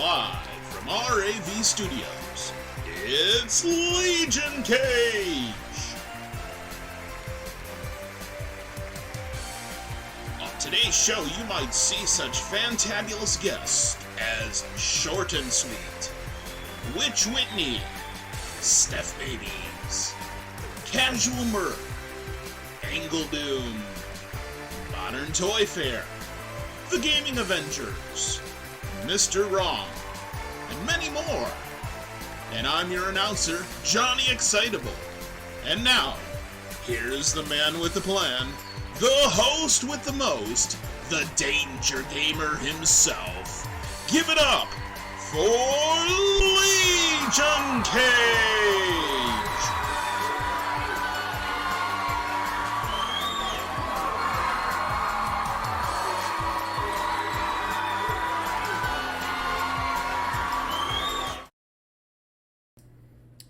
Live from RAV Studios, it's Legion Cage! On today's show, you might see such fantabulous guests as Short and Sweet, Witch Whitney, Steph Babies, Casual Merc, Angle Doom, Modern Toy Fair, The Gaming Avengers, Mr. Wrong, and many more. And I'm your announcer, Johnny Excitable. And now, here's the man with the plan, the host with the most, the Danger Gamer himself. Give it up for Legion Cage!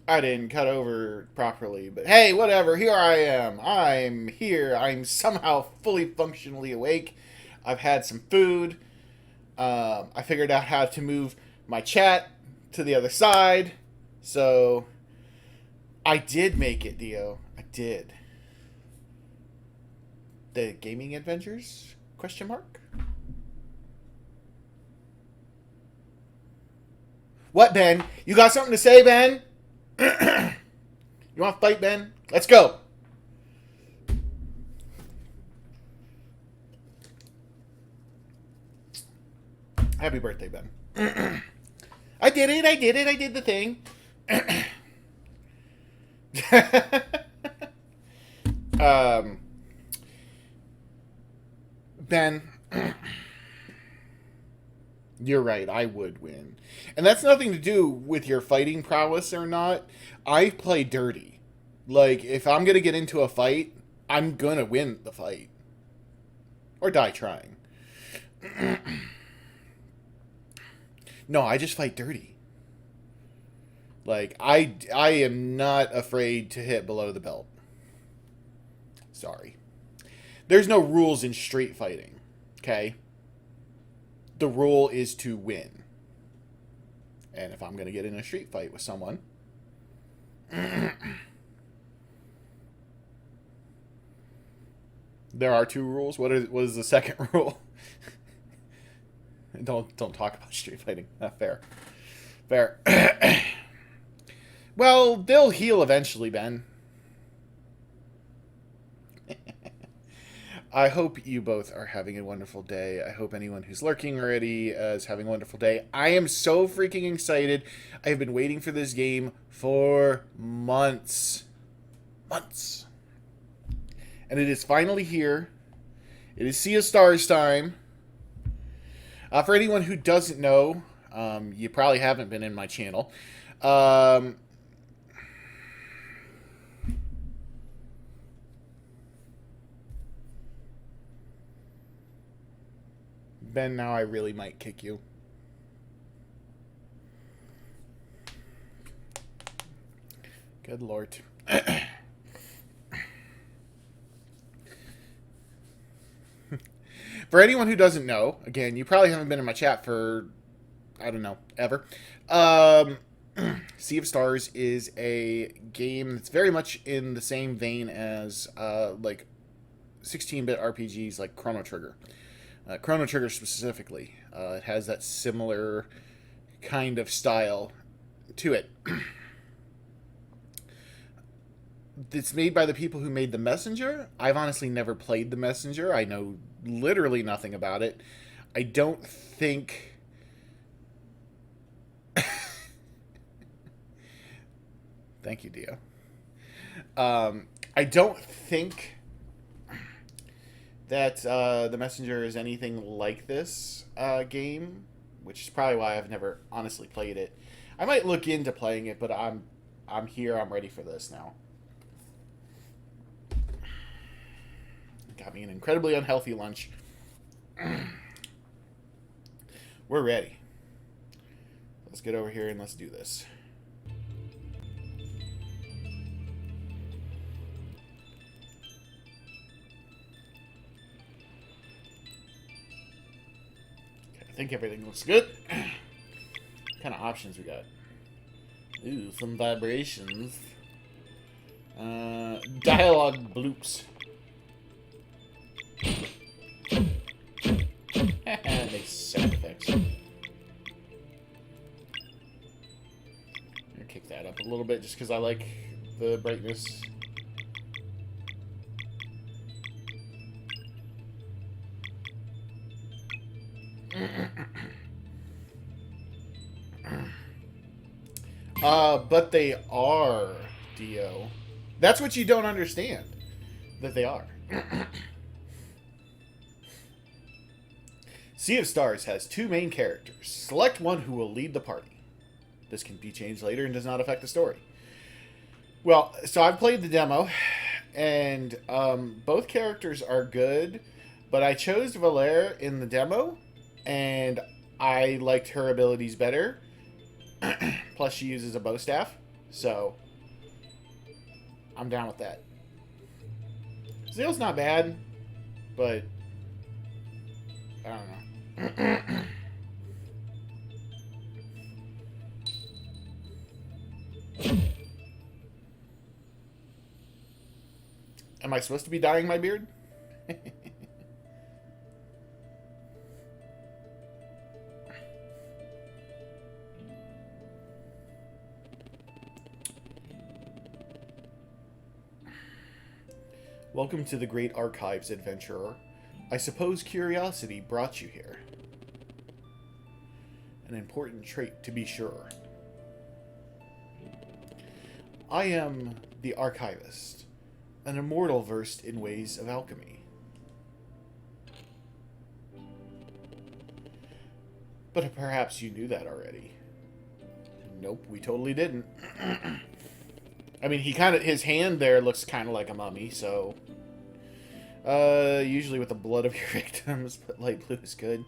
I didn't cut over properly, but hey, whatever, here I am. I'm here. I'm somehow fully functionally awake. I've had some food. I figured out how to move my chat to the other side. So, I did make it, Dio. I did. The Gaming Adventures? Question mark? What, Ben? You got something to say, Ben? You want to fight, Ben? Let's go. Happy birthday, Ben. I did it. I did the thing. Ben, you're right. I would win. And that's nothing to do with your fighting prowess or not. I play dirty. Like, if I'm going to get into a fight, I'm going to win the fight. Or die trying. No, I just fight dirty. Like, I am not afraid to hit below the belt. Sorry. There's no rules in street fighting. Okay? The rule is to win. And if I'm going to get in a street fight with someone... There are two rules. What is the second rule? Don't talk about street fighting. Fair. Well, they'll heal eventually, Ben. I hope you both are having a wonderful day. I hope anyone who's lurking already is having a wonderful day. I am so freaking excited. I have been waiting for this game for months. Months. And it is finally here. It is Sea of Stars time. For anyone who doesn't know, you probably haven't been in my channel. Ben, now I really might kick you. Good Lord. For anyone who doesn't know, again, you probably haven't been in my chat for, I don't know, ever. Sea of Stars is a game that's very much in the same vein as, like, 16-bit RPGs like Chrono Trigger. Chrono Trigger specifically. It has that similar kind of style to it. It's made by the people who made The Messenger. I've honestly never played The Messenger. I know literally nothing about it. I don't think... Thank you, Dio. I don't think that The Messenger is anything like this game, which is probably why I've never honestly played it. I might look into playing it, but I'm here. I'm ready for this now. Got me an incredibly unhealthy lunch. We're ready. Let's get over here and let's do this. I think everything looks good. kind of options we got? Ooh, some vibrations. Dialogue bloops. Makes sound effects. I'm gonna kick that up a little bit just because I like the brightness. But they are, Dio. That's what you don't understand. That they are. Sea of Stars has 2 main characters. Select one who will lead the party. This can be changed later and does not affect the story. Well, so I've played the demo, and both characters are good, but I chose Valere in the demo, and I liked her abilities better. Plus, she uses a bow staff, so I'm down with that. Zeal's not bad, but I don't know. Am I supposed to be dyeing my beard? Welcome to the Great Archives, adventurer. I suppose curiosity brought you here. An important trait, to be sure. I am the Archivist, an immortal versed in ways of alchemy. But perhaps you knew that already. Nope, we totally didn't. I mean, his hand there looks kind of like a mummy, so... usually with the blood of your victims, but light blue is good.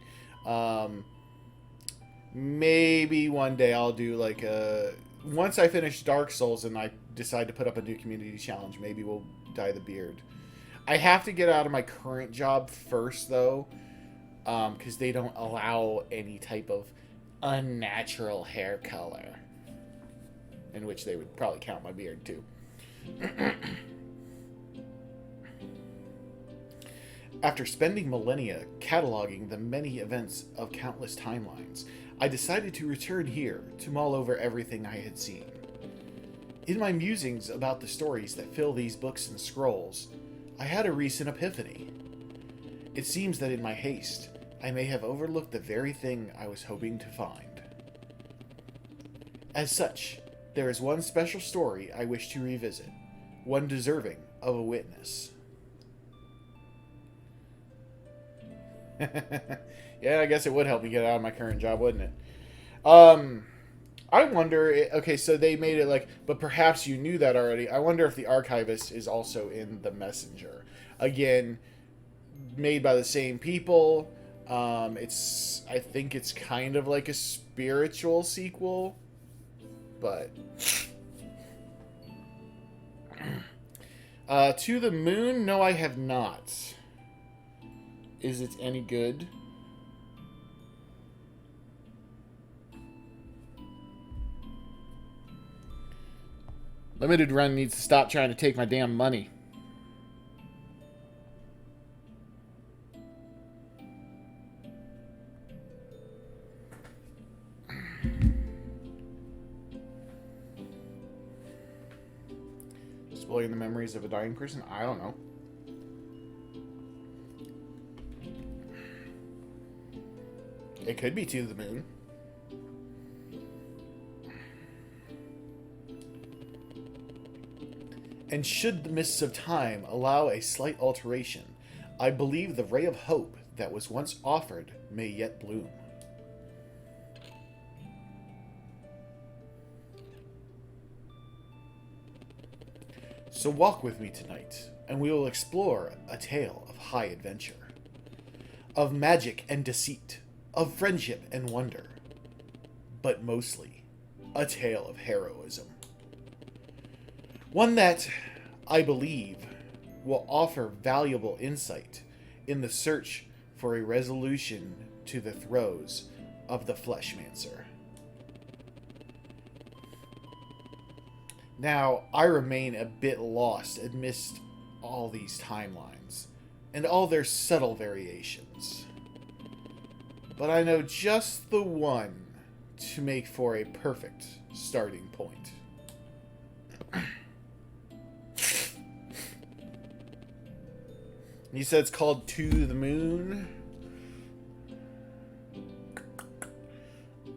Maybe one day I'll do like a... Once I finish Dark Souls and I decide to put up a new community challenge, maybe we'll dye the beard. I have to get out of my current job first, though, because they don't allow any type of unnatural hair color. In which they would probably count my beard, too. After spending millennia cataloging the many events of countless timelines, I decided to return here to mull over everything I had seen. In my musings about the stories that fill these books and scrolls, I had a recent epiphany. It seems that in my haste, I may have overlooked the very thing I was hoping to find. As such, there is one special story I wish to revisit, one deserving of a witness. Yeah, I guess it would help me get out of my current job, wouldn't it? I wonder... Okay, so they made it like... But perhaps you knew that already. I wonder if the Archivist is also in The Messenger. Again, made by the same people. I think it's kind of like a spiritual sequel. But... To the Moon? No, I have not. Is it any good? Limited Run needs to stop trying to take my damn money. Spoiling the memories of a dying person? I don't know. It could be To the Moon. And should the mists of time allow a slight alteration, I believe the ray of hope that was once offered may yet bloom. So walk with me tonight, and we will explore a tale of high adventure, of magic and deceit, of friendship and wonder, but mostly a tale of heroism. One that, I believe, will offer valuable insight in the search for a resolution to the throes of the Fleshmancer. Now, I remain a bit lost amidst all these timelines, and all their subtle variations. But I know just the one to make for a perfect starting point. You said it's called To the Moon?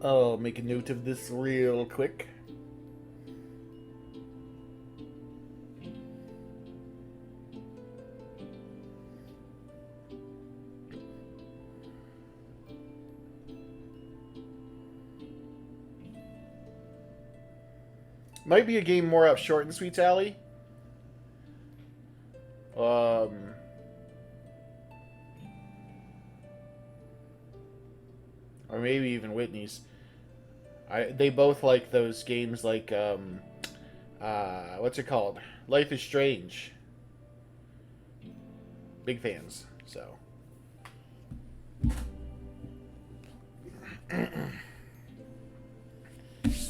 I'll make a note of this real quick. Might be a game more up Short and Sweet's alley. Or maybe even Whitney's. They both like those games like, what's it called? Life is Strange. Big fans, so.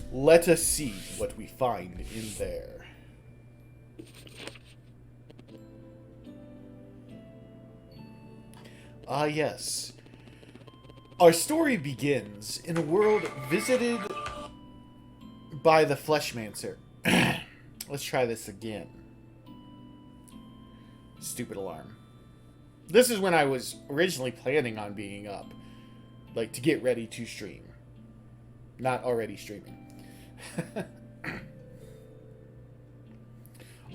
Let us see what we find in there. Ah, yes. Our story begins in a world visited by the Fleshmancer. Let's try this again. Stupid alarm. This is when I was originally planning on being up. Like, to get ready to stream. Not already streaming.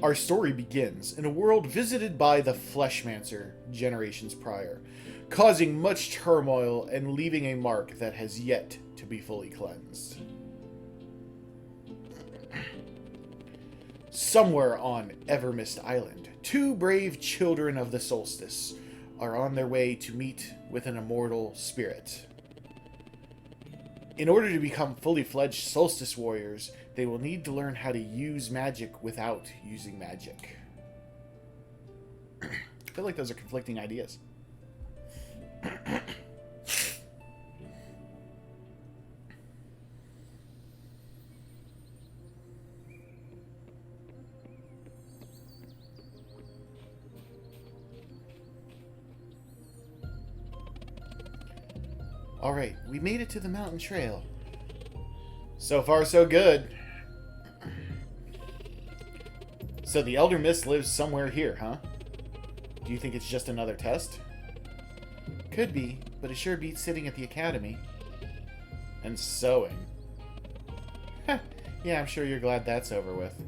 Our story begins in a world visited by the Fleshmancer generations prior, causing much turmoil and leaving a mark that has yet to be fully cleansed. Somewhere on Evermist Island, two brave children of the Solstice are on their way to meet with an immortal spirit. In order to become fully fledged Solstice warriors, they will need to learn how to use magic without using magic. I feel like those are conflicting ideas. Alright, we made it to the mountain trail. So far, so good. So the Elder Mist lives somewhere here, huh? Do you think it's just another test? Could be, but it sure beats sitting at the academy. And sewing. Yeah, I'm sure you're glad that's over with.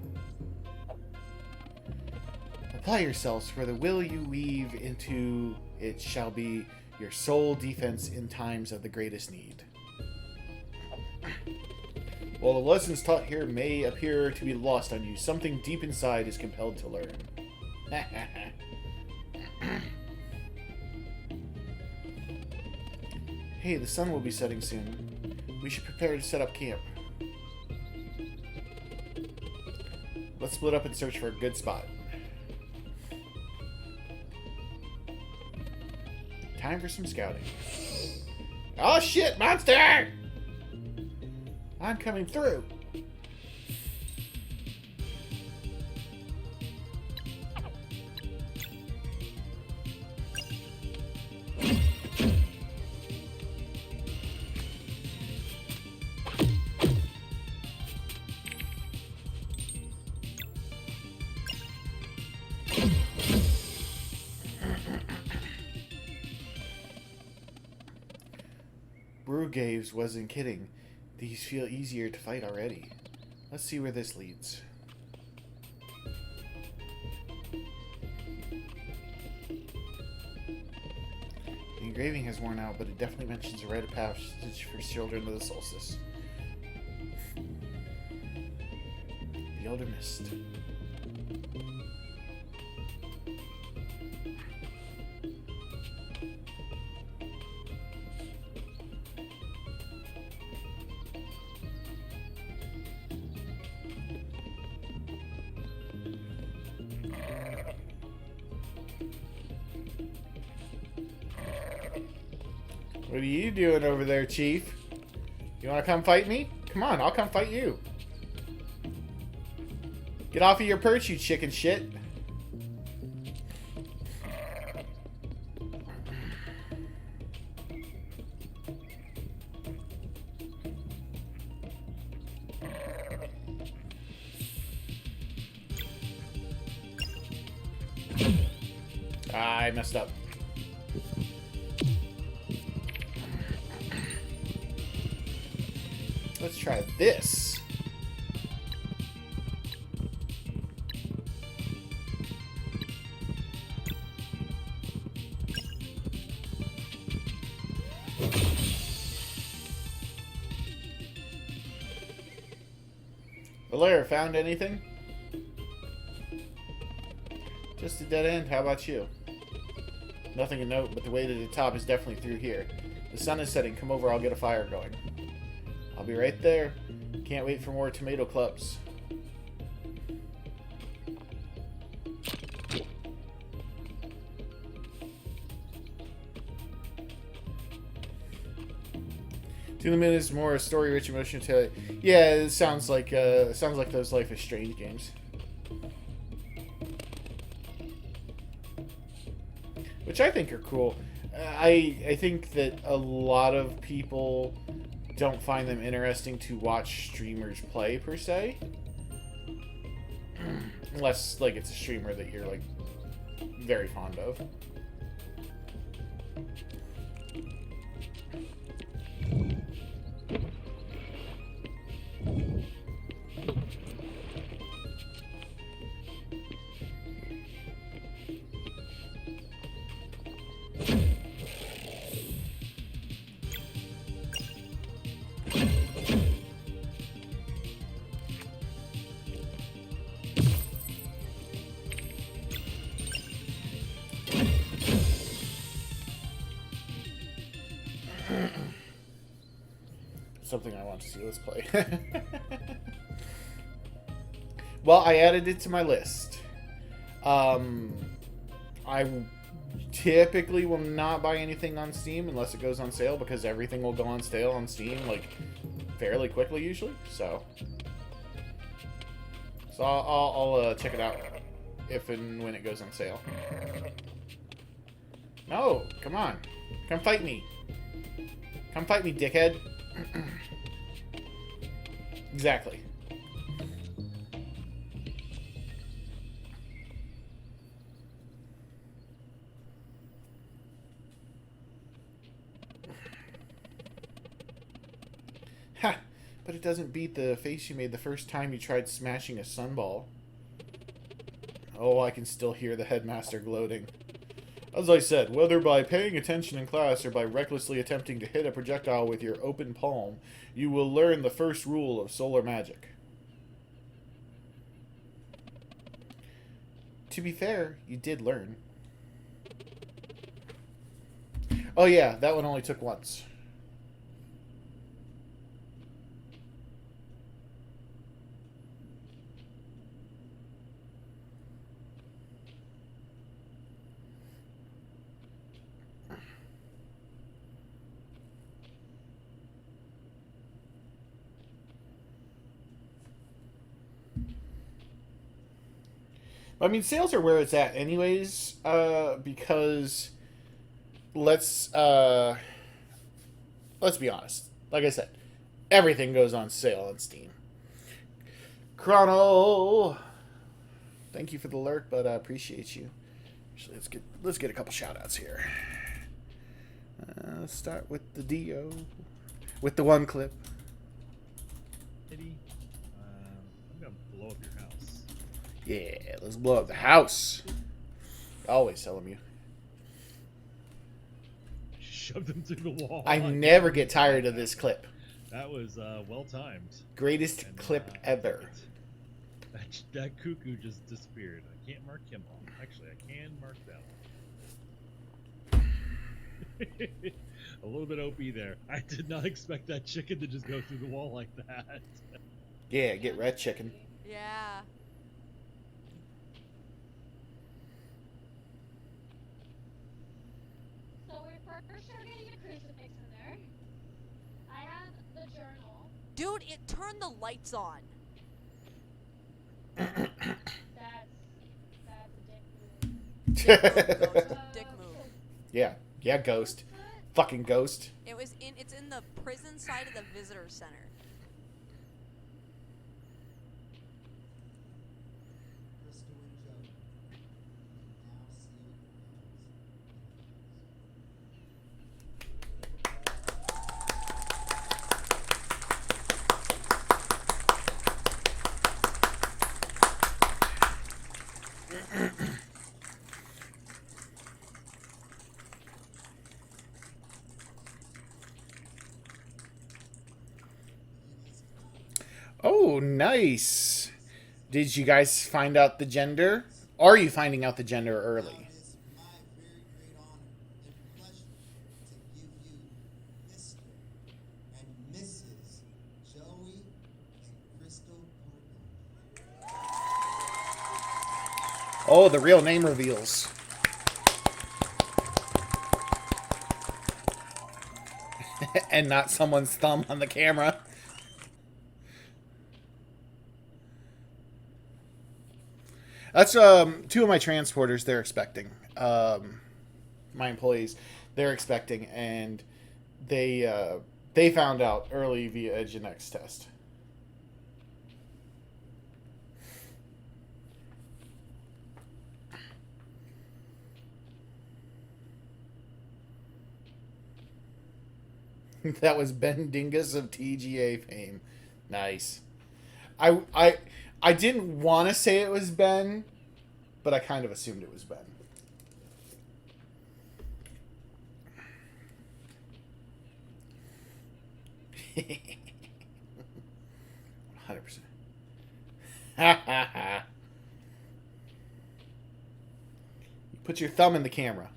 Apply yourselves, for the will you weave into it shall be your sole defense in times of the greatest need. While the lessons taught here may appear to be lost on you, something deep inside is compelled to learn. Hey, the sun will be setting soon. We should prepare to set up camp. Let's split up and search for a good spot. Time for some scouting. Oh shit, monster! I'm coming through. Brugaves wasn't kidding. These feel easier to fight already. Let's see where this leads. The engraving has worn out, but it definitely mentions a rite of passage for children of the Solstice. The Elder Mist. What are you doing over there, Chief? You want to come fight me? Come on, I'll come fight you. Get off of your perch, you chicken shit. I messed up. Let's try this. Valera, found anything? Just a dead end. How about you? Nothing to note, but the way to the top is definitely through here. The sun is setting. Come over, I'll get a fire going. I'll be right there. Can't wait for more tomato clubs. To the Moon is more a story-rich, emotional tale. Yeah, it sounds like those Life is Strange games. Which I think are cool. I think that a lot of people don't find them interesting to watch streamers play, per se. Unless, like, it's a streamer that you're, like, very fond of. Something I want to see. Let's play. Well, I added it to my list. I typically will not buy anything on Steam unless it goes on sale, because everything will go on sale on Steam like fairly quickly usually. So I'll check it out if and when it goes on sale. No, come on, come fight me. Come fight me, dickhead. Exactly. Ha! But it doesn't beat the face you made the first time you tried smashing a sunball. Oh, I can still hear the headmaster gloating. As I said, whether by paying attention in class or by recklessly attempting to hit a projectile with your open palm, you will learn the first rule of solar magic. To be fair, you did learn. Oh yeah, that one only took once. I mean, sales are where it's at anyways, because let's be honest. Like I said, everything goes on sale on Steam. Chrono, thank you for the alert, but I appreciate you. Actually, let's get a couple shout outs here. Let's start with the Dio, with the one clip. I'm gonna blow up your house. Yeah, let's blow up the house. Always telling you. Shoved him through the wall. I never get tired of this clip. That was well timed. Greatest clip ever. That cuckoo just disappeared. I can't mark him off. Actually, I can mark that one. A little bit OP there. I did not expect that chicken to just go through the wall like that. Yeah, get red chicken. Yeah. So we're first getting a crucifix in there. I have the journal. Dude, it turned the lights on. That's a dick move. Ghost. Dick move. Yeah. Yeah, ghost. What? Fucking ghost. It's in the prison side of the visitor center. Crystal and Joey. Now see Oh, nice. Did you guys find out the gender? Are you finding out the gender early? It is my very great honor and pleasure to give you Mr. and Mrs. Joey and Crystal Cardone. Oh, the real name reveals. And not someone's thumb on the camera. That's two of my transporters they're expecting. My employees, they're expecting, and they found out early via a genetics test. That was Ben Dingus of TGA fame. Nice. I didn't want to say it was Ben, but I kind of assumed it was Ben. %. You put your thumb in the camera.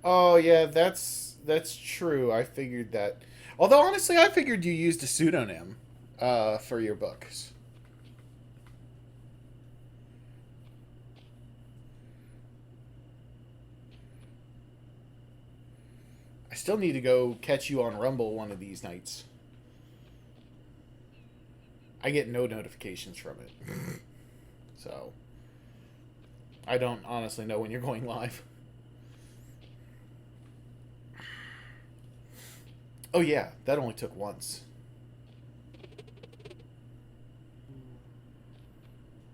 Oh yeah, that's true. I figured that. Although honestly, I figured you used a pseudonym for your books. I still need to go catch you on Rumble one of these nights. I get no notifications from it. So, I don't honestly know when you're going live. Oh yeah, that only took once.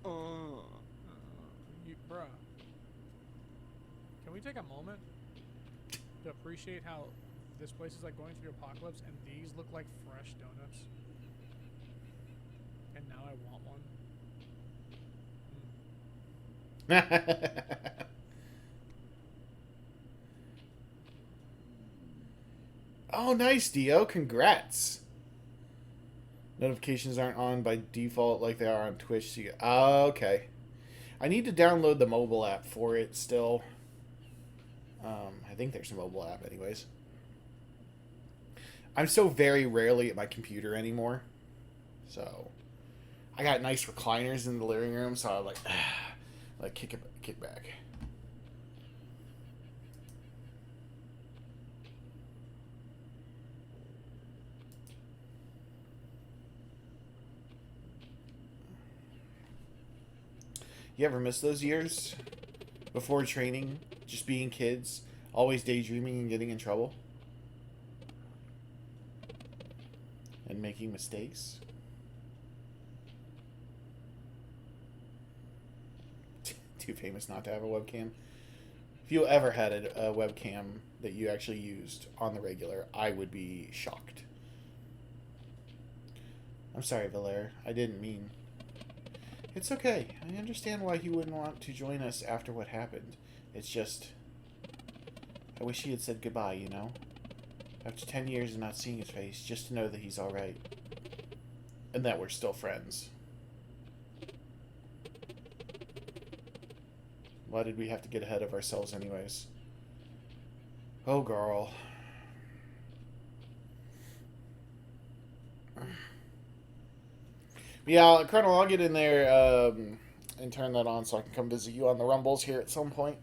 Bruh. Can we take a moment to appreciate how this place is like going through apocalypse and these look like fresh donuts? And now I want one. Oh, nice, Dio. Congrats. Notifications aren't on by default like they are on Twitch. So oh, okay. I need to download the mobile app for it still. I think there's a mobile app anyways. I'm so very rarely at my computer anymore. So, I got nice recliners in the living room, so I like kick back. You ever miss those years? Before training, just being kids, always daydreaming and getting in trouble? And making mistakes? Too famous not to have a webcam? If you ever had a webcam that you actually used on the regular, I would be shocked. I'm sorry, Valere. I didn't mean... It's okay. I understand why he wouldn't want to join us after what happened. It's just... I wish he had said goodbye, you know? After 10 years of not seeing his face, just to know that he's alright. And that we're still friends. Why did we have to get ahead of ourselves anyways? Oh, girl. Yeah, Colonel, I'll get in there and turn that on so I can come visit you on the Rumbles here at some point.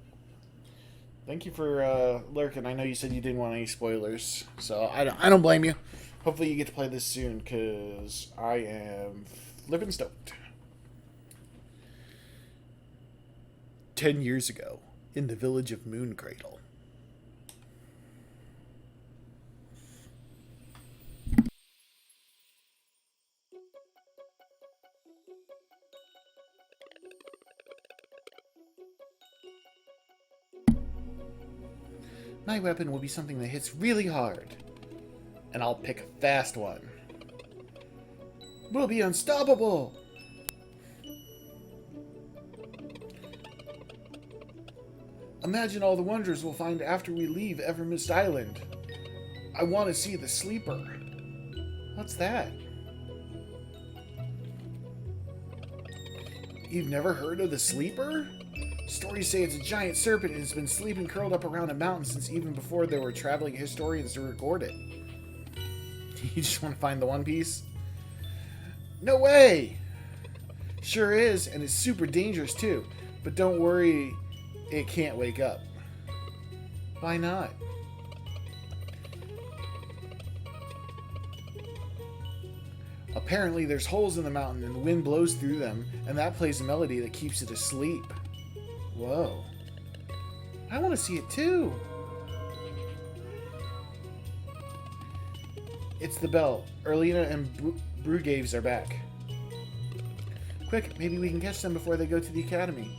Thank you for lurking. I know you said you didn't want any spoilers, so I don't blame you. Hopefully you get to play this soon, because I am flippin' stoked. 10 years ago, in the village of Mooncradle. My weapon will be something that hits really hard. And I'll pick a fast one. We'll be unstoppable! Imagine all the wonders we'll find after we leave Evermist Island. I want to see the Sleeper. What's that? You've never heard of the Sleeper? Stories say it's a giant serpent and it's been sleeping curled up around a mountain since even before there were traveling historians to record it. You just want to find the One Piece? No way! Sure is, and it's super dangerous too. But don't worry, it can't wake up. Why not? Apparently there's holes in the mountain and the wind blows through them, and that plays a melody that keeps it asleep. Whoa. I want to see it too. It's the bell. Erlina and Brugaves are back. Quick, maybe we can catch them before they go to the academy.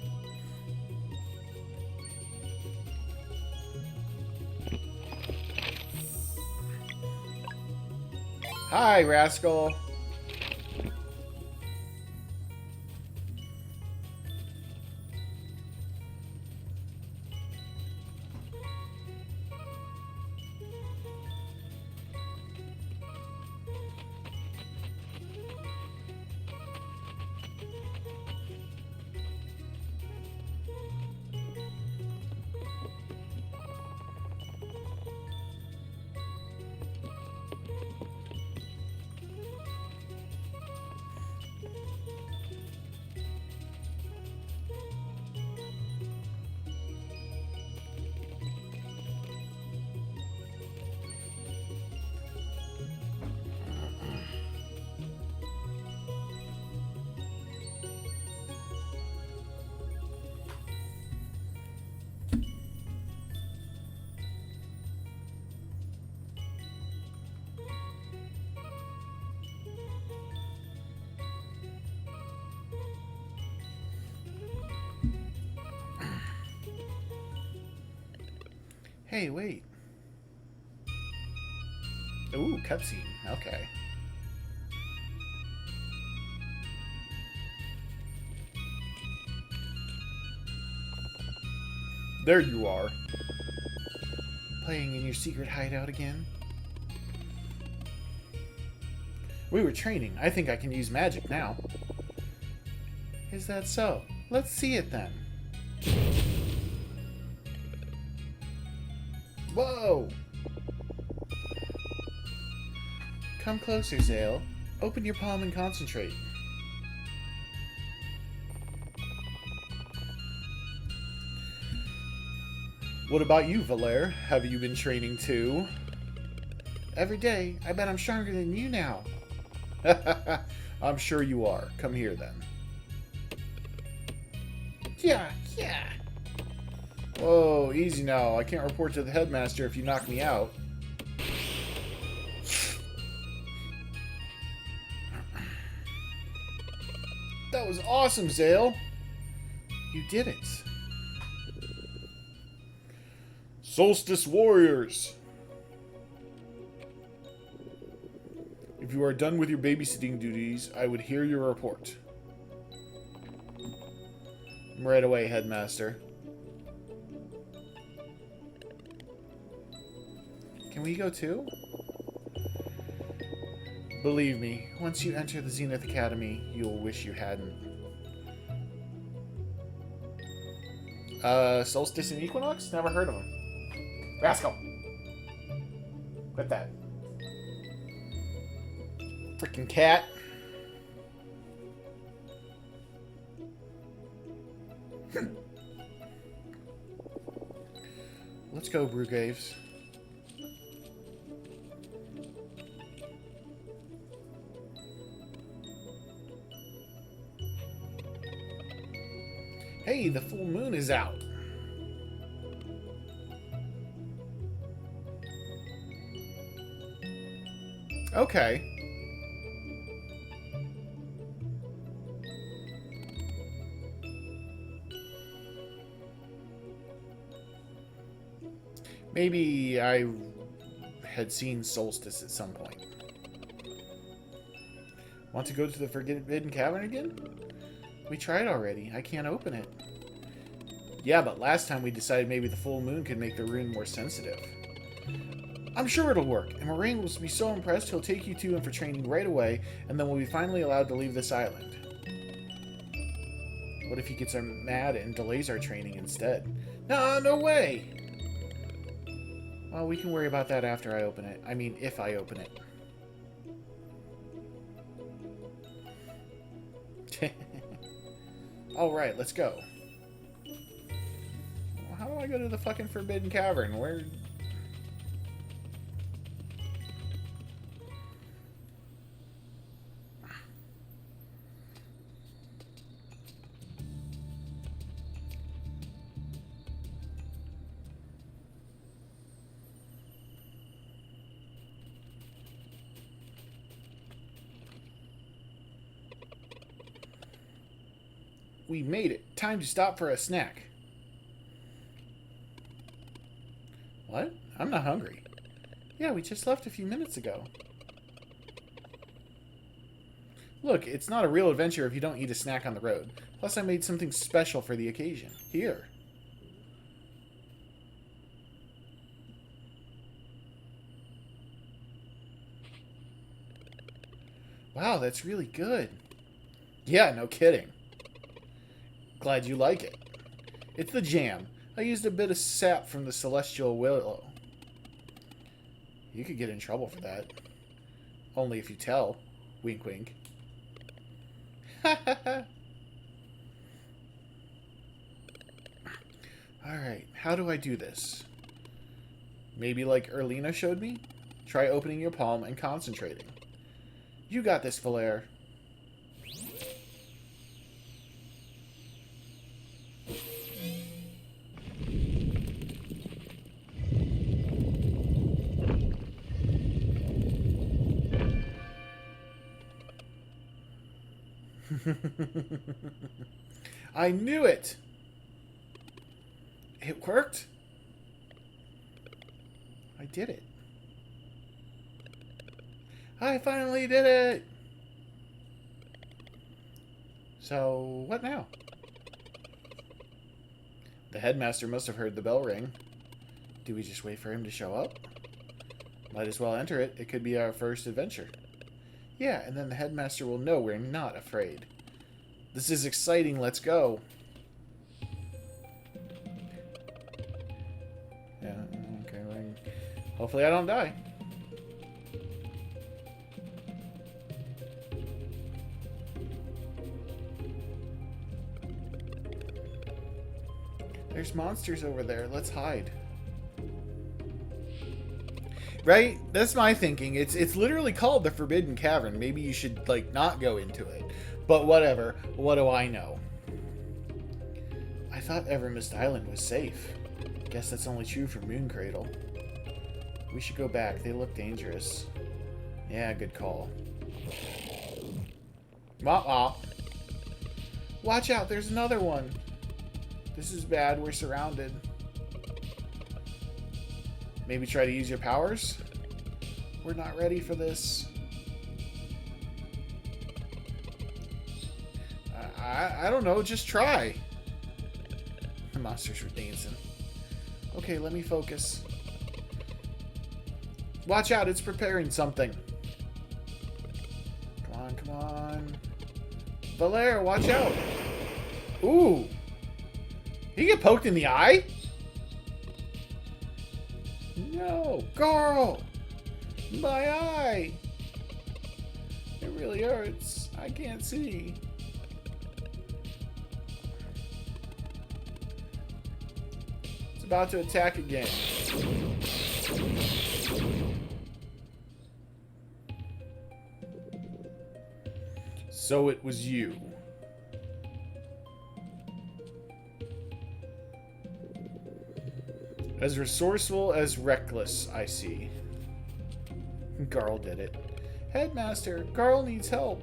Hi, rascal. Hey, wait. Ooh, cutscene. Okay. There you are. Playing in your secret hideout again? We were training. I think I can use magic now. Is that so? Let's see it then. Whoa! Come closer, Zale. Open your palm and concentrate. What about you, Valere? Have you been training too? Every day. I bet I'm stronger than you now. I'm sure you are. Come here then. Yeah. Whoa, easy now. I can't report to the headmaster if you knock me out. That was awesome, Zale. You did it. Solstice Warriors. If you are done with your babysitting duties, I would hear your report. Right away, headmaster. Can we go too? Believe me, once you enter the Zenith Academy, you'll wish you hadn't. Solstice and Equinox? Never heard of them. Rascal! Quit that. Freaking cat. Let's go, Brugaves. Hey, the full moon is out. Okay. Maybe I had seen Solstice at some point. Want to go to the Forbidden Cavern again? We tried already. I can't open it. Yeah, but last time we decided maybe the full moon could make the rune more sensitive. I'm sure it'll work, and Moraine will be so impressed he'll take you two in for training right away, and then we'll be finally allowed to leave this island. What if he gets mad and delays our training instead? No, no way! Well, we can worry about that after I open it. I mean, if I open it. Alright, let's go. Well, how do I go to the fucking Forbidden Cavern? Where... We made it. Time to stop for a snack. What? I'm not hungry. Yeah, we just left a few minutes ago. Look, it's not a real adventure if you don't eat a snack on the road. Plus, I made something special for the occasion. Here. Wow, that's really good. Yeah, no kidding. Glad you like it. It's the jam. I used a bit of sap from the celestial willow. You could get in trouble for that. Only if you tell. Wink, wink. Alright, how do I do this? Maybe like Erlina showed me? Try opening your palm and concentrating. You got this, Valaire. I knew it! It worked? I did it. I finally did it! So, what now? The headmaster must have heard the bell ring. Do we just wait for him to show up? Might as well enter it. It could be our first adventure. Yeah, and then the headmaster will know we're not afraid. This is exciting. Let's go. Yeah, okay. Well, hopefully I don't die. There's monsters over there. Let's hide. Right? That's my thinking. It's literally called the Forbidden Cavern. Maybe you should, like, not go into it. But whatever. What do I know? I thought Evermist Island was safe. Guess that's only true for Mooncradle. We should go back. They look dangerous. Yeah, good call. Wah-wah. Watch out, there's another one. This is bad. We're surrounded. Maybe try to use your powers? We're not ready for this. I don't know. Just try. The monsters were dancing. Okay, let me focus. Watch out. It's preparing something. Come on, come on. Valaire, watch out. Ooh. Did he get poked in the eye? No. Carl! My eye! It really hurts. I can't see. about to attack again. So it was you. As resourceful as reckless, I see. Garl did it. Headmaster, Garl needs help.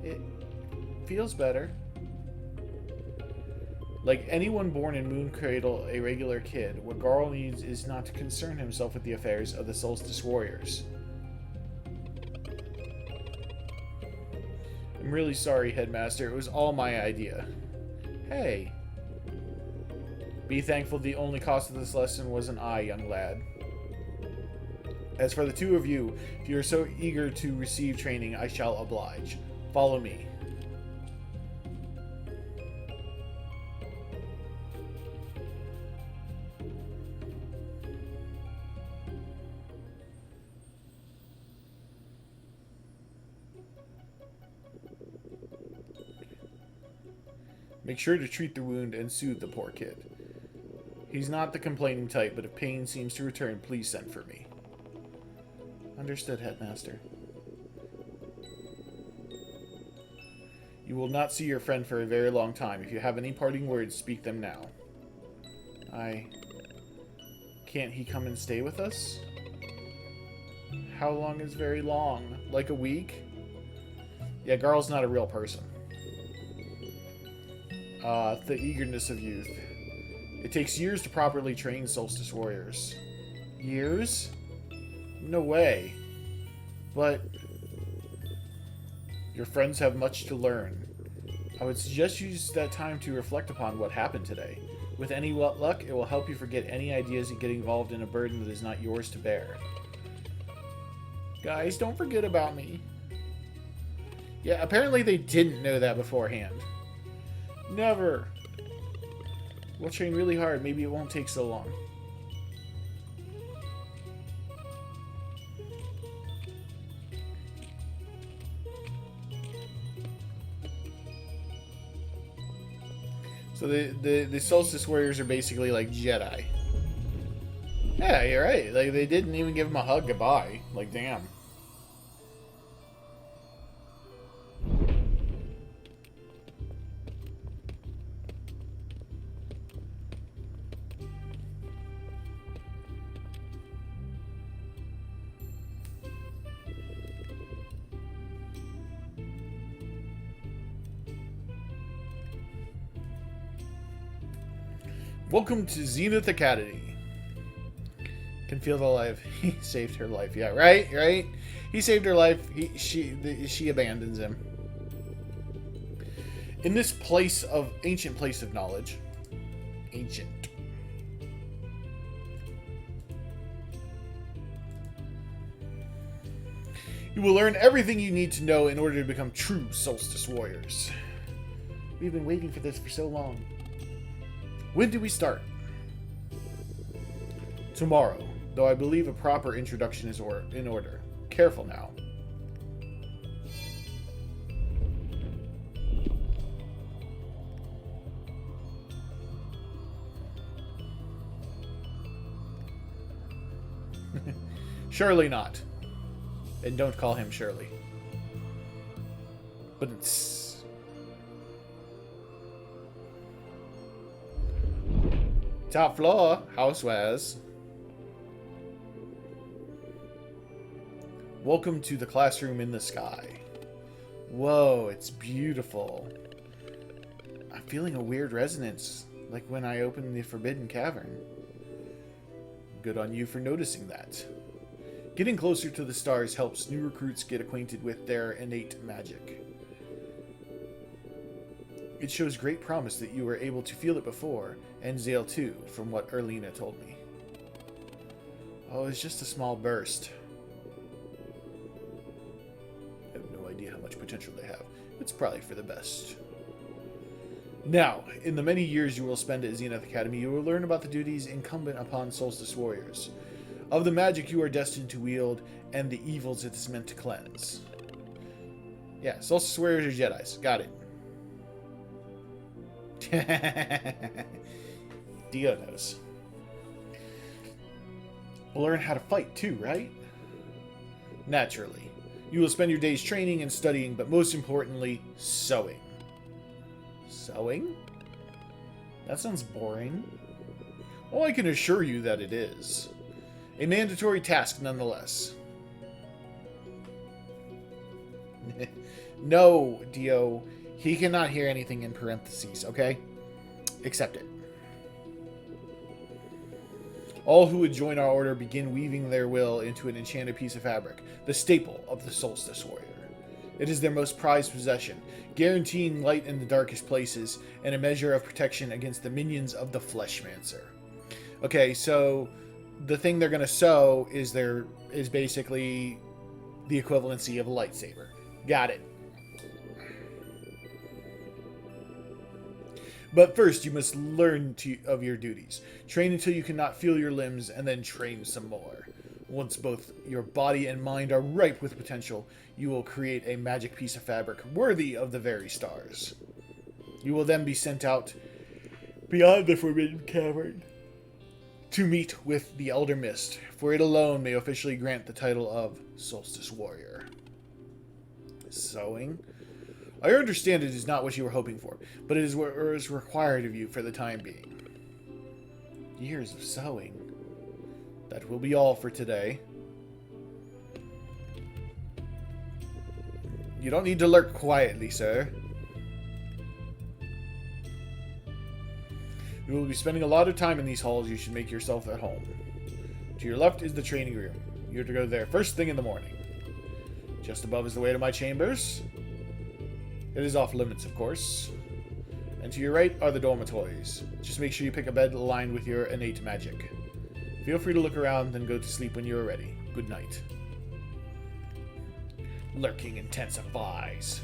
It feels better. Like anyone born in Mooncradle, a regular kid, what Garl needs is not to concern himself with the affairs of the Solstice Warriors. I'm really sorry, Headmaster. It was all my idea. Hey. Be thankful the only cost of this lesson was an eye, young lad. As for the two of you, if you are so eager to receive training, I shall oblige. Follow me. Make sure to treat the wound and soothe the poor kid. He's not the complaining type, but if pain seems to return, please send for me. Understood, Headmaster. You will not see your friend for a very long time. If you have any parting words, speak them now. Can't he come and stay with us? How long is very long? Like a week? Yeah, Garl's not a real person. The eagerness of youth. It takes years to properly train Solstice Warriors. Years? No way. But your friends have much to learn. I would suggest you use that time to reflect upon what happened today. With any luck, it will help you forget any ideas and get involved in a burden that is not yours to bear. Guys, don't forget about me. Yeah, apparently they didn't know that beforehand. Never. We'll train really hard. Maybe it won't take so long. So the Solstice Warriors are basically like Jedi. Yeah, you're right. Like they didn't even give him a hug goodbye. Like damn. Welcome to Zenith Academy. Can feel the life. He saved her life. Yeah, right. He saved her life. She abandons him. In this ancient place of knowledge, ancient. You will learn everything you need to know in order to become true Solstice Warriors. We've been waiting for this for so long. When do we start? Tomorrow, though I believe a proper introduction is in order. Careful now. Surely not. And don't call him Shirley. But it's... Top floor, housewares. Welcome to the classroom in the sky. Whoa, it's beautiful. I'm feeling a weird resonance, like when I opened the Forbidden Cavern. Good on you for noticing that. Getting closer to the stars helps new recruits get acquainted with their innate magic. It shows great promise that you were able to feel it before, and Zale too, from what Erlina told me. Oh, it's just a small burst. I have no idea how much potential they have. It's probably for the best. Now, in the many years you will spend at Zenith Academy, you will learn about the duties incumbent upon Solstice Warriors, of the magic you are destined to wield, and the evils it is meant to cleanse. Yeah, Solstice Warriors are Jedis. Got it. Dio knows. We'll learn how to fight too, right? Naturally. You will spend your days training and studying, but most importantly, sewing. Sewing? That sounds boring. Well, I can assure you that it is. A mandatory task nonetheless. No, Dio. He cannot hear anything in parentheses, okay? Accept it. All who would join our order begin weaving their will into an enchanted piece of fabric, the staple of the Solstice Warrior. It is their most prized possession, guaranteeing light in the darkest places and a measure of protection against the minions of the Fleshmancer. Okay, so the thing they're going to sew is basically the equivalency of a lightsaber. Got it. But first, you must learn of your duties. Train until you cannot feel your limbs, and then train some more. Once both your body and mind are ripe with potential, you will create a magic piece of fabric worthy of the very stars. You will then be sent out beyond the Forbidden Cavern to meet with the Elder Mist, for it alone may officially grant the title of Solstice Warrior. Sewing? I understand it is not what you were hoping for, but it is what is required of you for the time being. Years of sewing. That will be all for today. You don't need to lurk quietly, sir. You will be spending a lot of time in these halls. You should make yourself at home. To your left is the training room. You're to go there first thing in the morning. Just above is the way to my chambers. It is off limits, of course. And to your right are the dormitories. Just make sure you pick a bed aligned with your innate magic. Feel free to look around, then go to sleep when you are ready. Good night. Lurking intensifies.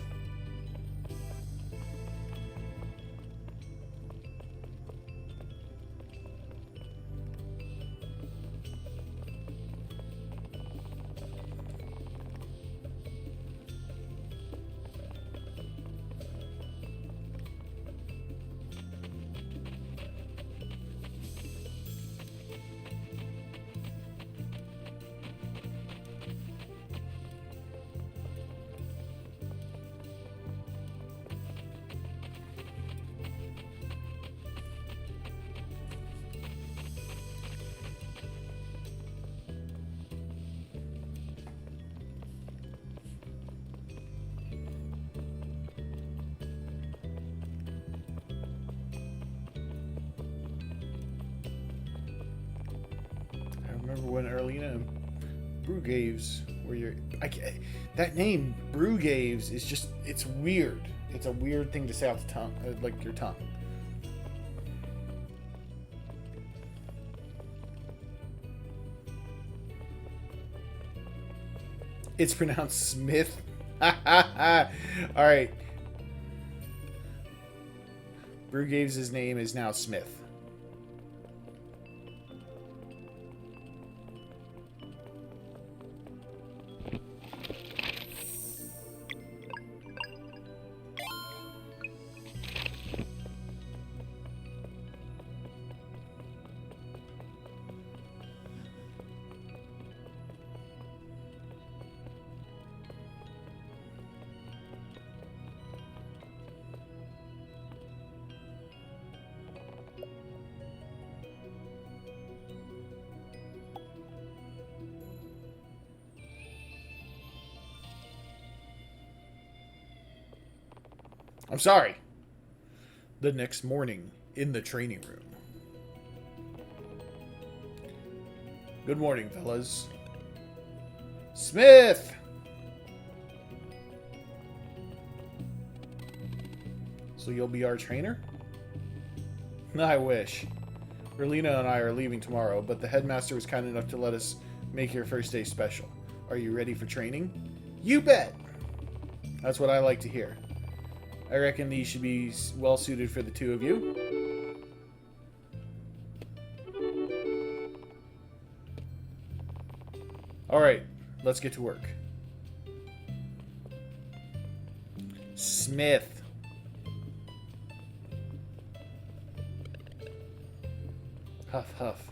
Remember when Erlina and Brugaves were your... that name, Brugaves, is just... It's weird. It's a weird thing to say off the tongue, like your tongue. It's pronounced Smith. Alright. Brugaves' name is now Smith. I'm sorry. The next morning, in the training room. Good morning, fellas. Smith! So you'll be our trainer? I wish. Erlina and I are leaving tomorrow, but the headmaster was kind enough to let us make your first day special. Are you ready for training? You bet! That's what I like to hear. I reckon these should be well suited for the two of you. Alright, let's get to work. Smith. Huff, huff.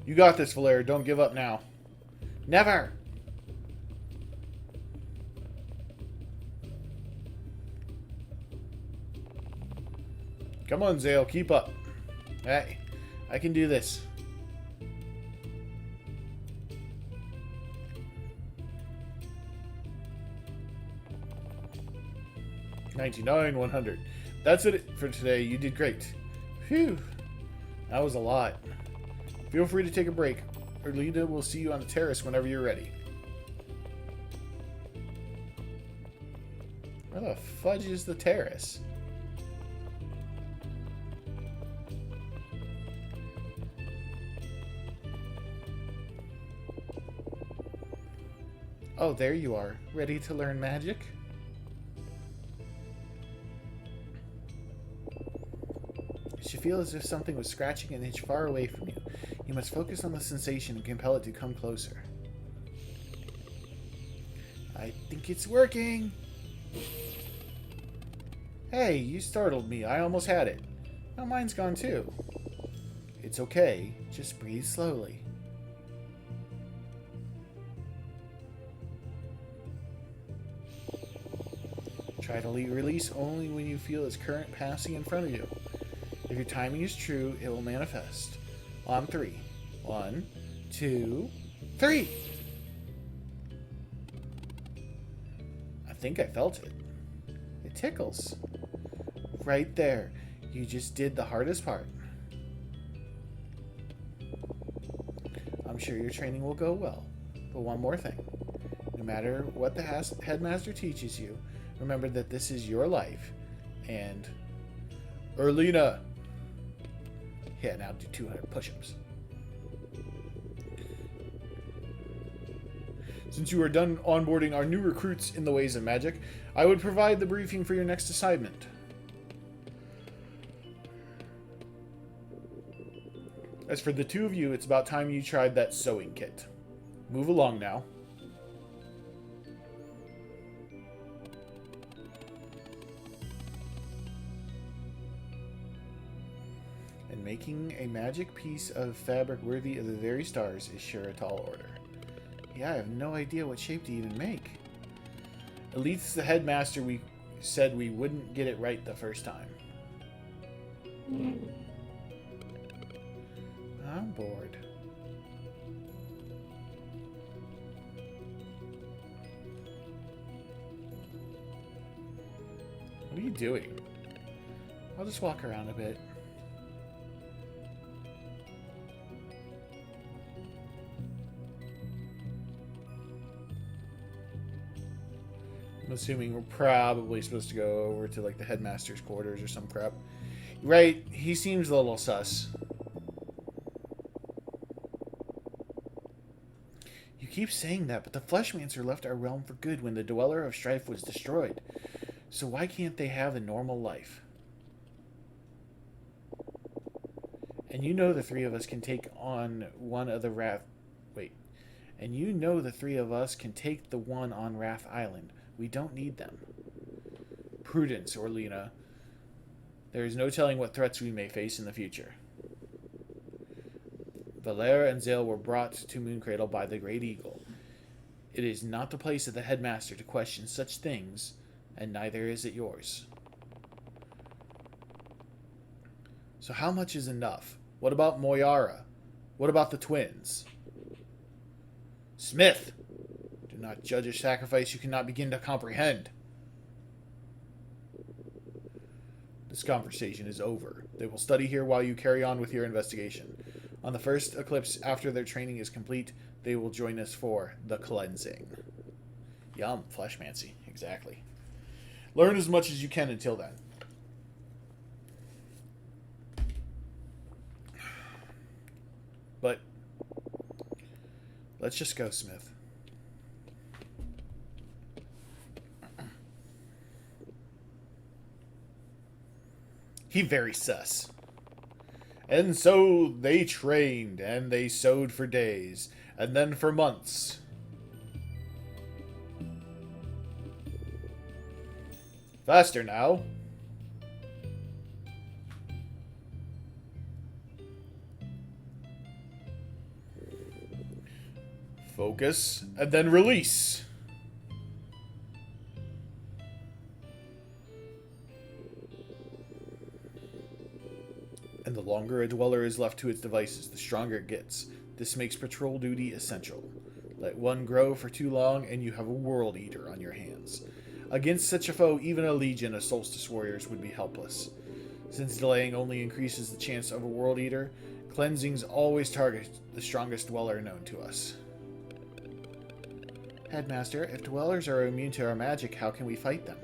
You got this, Valera. Don't give up now. Never! Come on, Zale. Keep up. Hey, I can do this. 99, 100. That's it for today. You did great. Phew. That was a lot. Feel free to take a break. Erlita will see you on the terrace whenever you're ready. Where the fudge is the terrace? Oh, there you are. Ready to learn magic? It should feel as if something was scratching an inch far away from you. You must focus on the sensation and compel it to come closer. I think it's working! Hey, you startled me. I almost had it. Now mine's gone too. It's okay. Just breathe slowly. Try to release only when you feel its current passing in front of you. If your timing is true, it will manifest. On 3. 1, 2, 3! I think I felt it. It tickles. Right there. You just did the hardest part. I'm sure your training will go well. But one more thing. No matter what the headmaster teaches you, remember that this is your life. And... Erlina! Yeah, now do 200 push-ups. Since you are done onboarding our new recruits in the ways of magic, I would provide the briefing for your next assignment. As for the two of you, it's about time you tried that sewing kit. Move along now. And making a magic piece of fabric worthy of the very stars is sure a tall order. Yeah, I have no idea what shape to even make. Elite's the headmaster. We said we wouldn't get it right the first time. I'm bored. What are you doing? I'll just walk around a bit. I'm assuming we're probably supposed to go over to like the headmaster's quarters or some crap. Right, he seems a little sus. You keep saying that, but the Fleshmancer left our realm for good when the Dweller of Strife was destroyed. So why can't they have a normal life? And you know the three of us can take on one of the Wrath... Wait. And you know the three of us can take the one on Wrath Island. We don't need them. Prudence, Orlina. There is no telling what threats we may face in the future. Valera and Zale were brought to Mooncradle by the Great Eagle. It is not the place of the headmaster to question such things, and neither is it yours. So how much is enough? What about Moyara? What about the twins? Smith! Do not judge a sacrifice you cannot begin to comprehend. This conversation is over. They will study here while you carry on with your investigation. On the first eclipse after their training is complete, they will join us for the cleansing. Yum, fleshmancy. Exactly. Learn as much as you can until then. But let's just go, Smith. He very sus. And so they trained, and they sewed for days, and then for months. Faster now. Focus, and then release. And the longer a dweller is left to its devices, the stronger it gets. This makes patrol duty essential. Let one grow for too long, and you have a World Eater on your hands. Against such a foe, even a legion of Solstice warriors would be helpless. Since delaying only increases the chance of a World Eater, cleansings always target the strongest dweller known to us. Headmaster, if dwellers are immune to our magic, how can we fight them?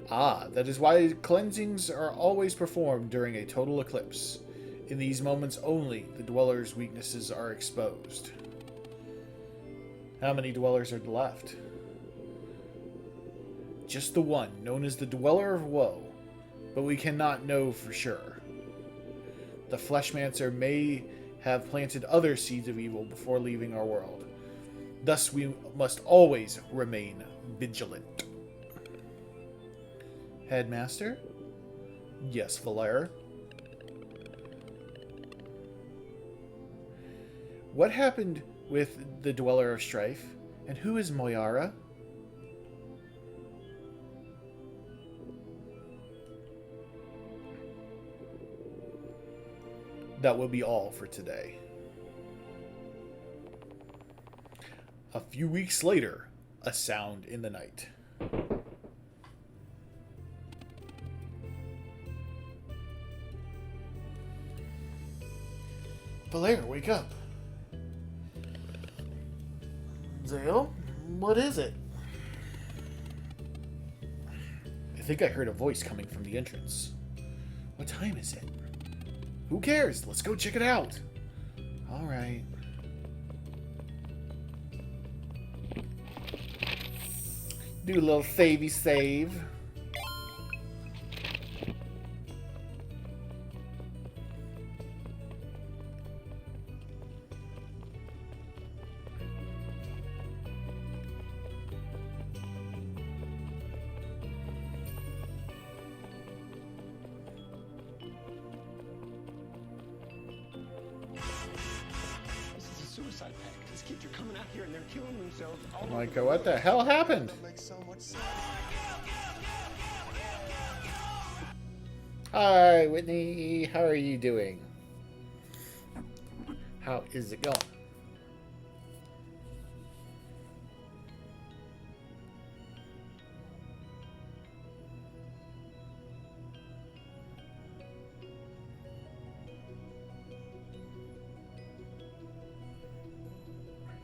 Ah, that is why cleansings are always performed during a total eclipse. In these moments only, the dweller's weaknesses are exposed. How many dwellers are left? Just the one, known as the Dweller of Woe, but we cannot know for sure. The Fleshmancer may have planted other seeds of evil before leaving our world. Thus, we must always remain vigilant. Headmaster? Yes, Valere. What happened with the Dweller of Strife? And who is Moyara? That will be all for today. A few weeks later, a sound in the night. Valere, wake up. Zale, what is it? I think I heard a voice coming from the entrance. What time is it? Who cares? Let's go check it out. All right. Do a little savey save. This is a suicide pact. These kids are coming out here and they're killing themselves. All I'm like, over the what the world. hell happened? That makes so much sense. Hi, Whitney. How are you doing? How is it going?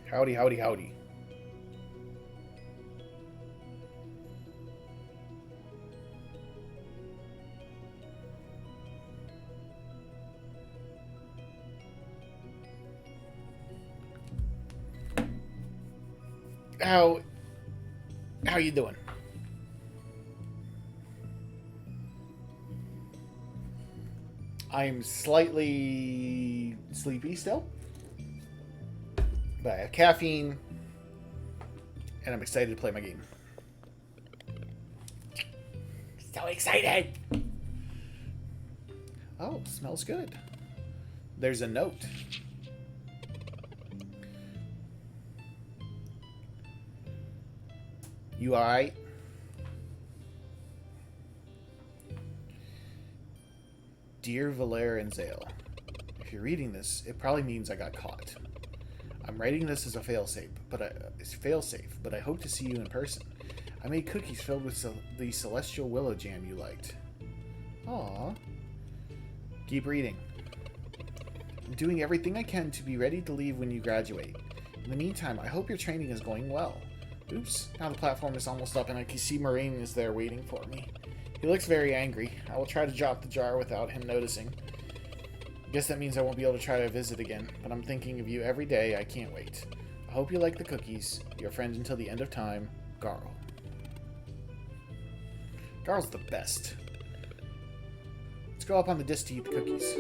Howdy, howdy, howdy. How you doing? I'm slightly sleepy still, but I have caffeine, and I'm excited to play my game. So excited! Oh, smells good. There's a note. You alright? Dear Valere and Zale, if you're reading this, it probably means I got caught. I'm writing this as a failsafe, but I hope to see you in person. I made cookies filled with the celestial willow jam you liked. Aww. Keep reading. I'm doing everything I can to be ready to leave when you graduate. In the meantime, I hope your training is going well. Oops, now the platform is almost up and I can see Moraine is there waiting for me. He looks very angry. I will try to drop the jar without him noticing. Guess that means I won't be able to try to visit again, but I'm thinking of you every day. I can't wait. I hope you like the cookies. Your friend until the end of time, Garl. Garl's the best. Let's go up on the disc to eat the cookies.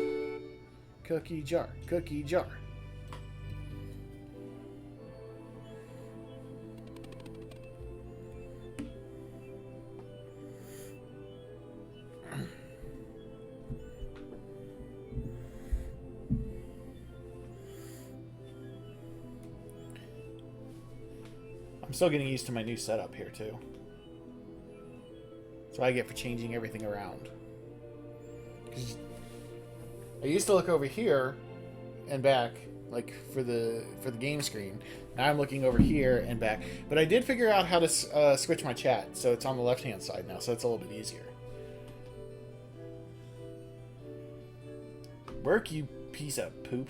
Cookie jar, cookie jar. I'm still getting used to my new setup here, too. That's what I get for changing everything around. 'Cause I used to look over here and back, like, for the game screen. Now I'm looking over here and back. But I did figure out how to switch my chat, so it's on the left-hand side now, so it's a little bit easier. Work, you piece of poop.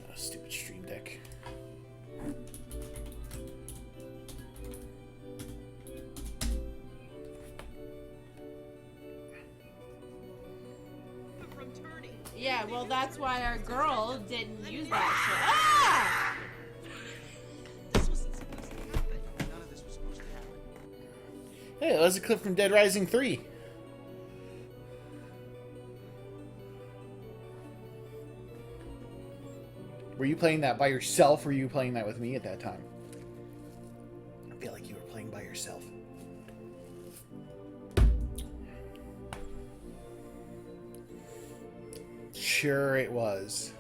Oh, stupid Stream Deck. Yeah, well, that's why our girl didn't use that shit. Ah! This wasn't supposed to happen. None of this was supposed to happen. Hey, that was a clip from Dead Rising 3. Were you playing that by yourself, or were you playing that with me at that time? I feel like you were playing by yourself. Sure it was.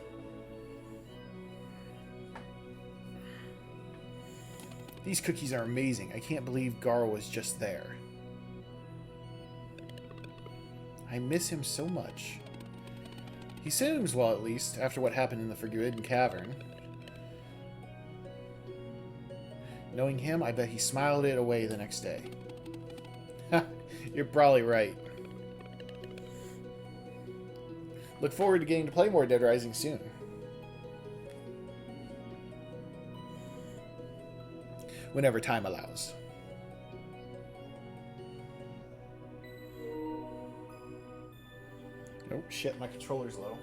These cookies are amazing. I can't believe Gar was just there. I miss him so much. He seems well, at least, after what happened in the Forbidden Cavern. Knowing him, I bet he smiled it away the next day. You're probably right. Look forward to getting to play more Dead Rising soon. Whenever time allows. Oh shit, my controller's low.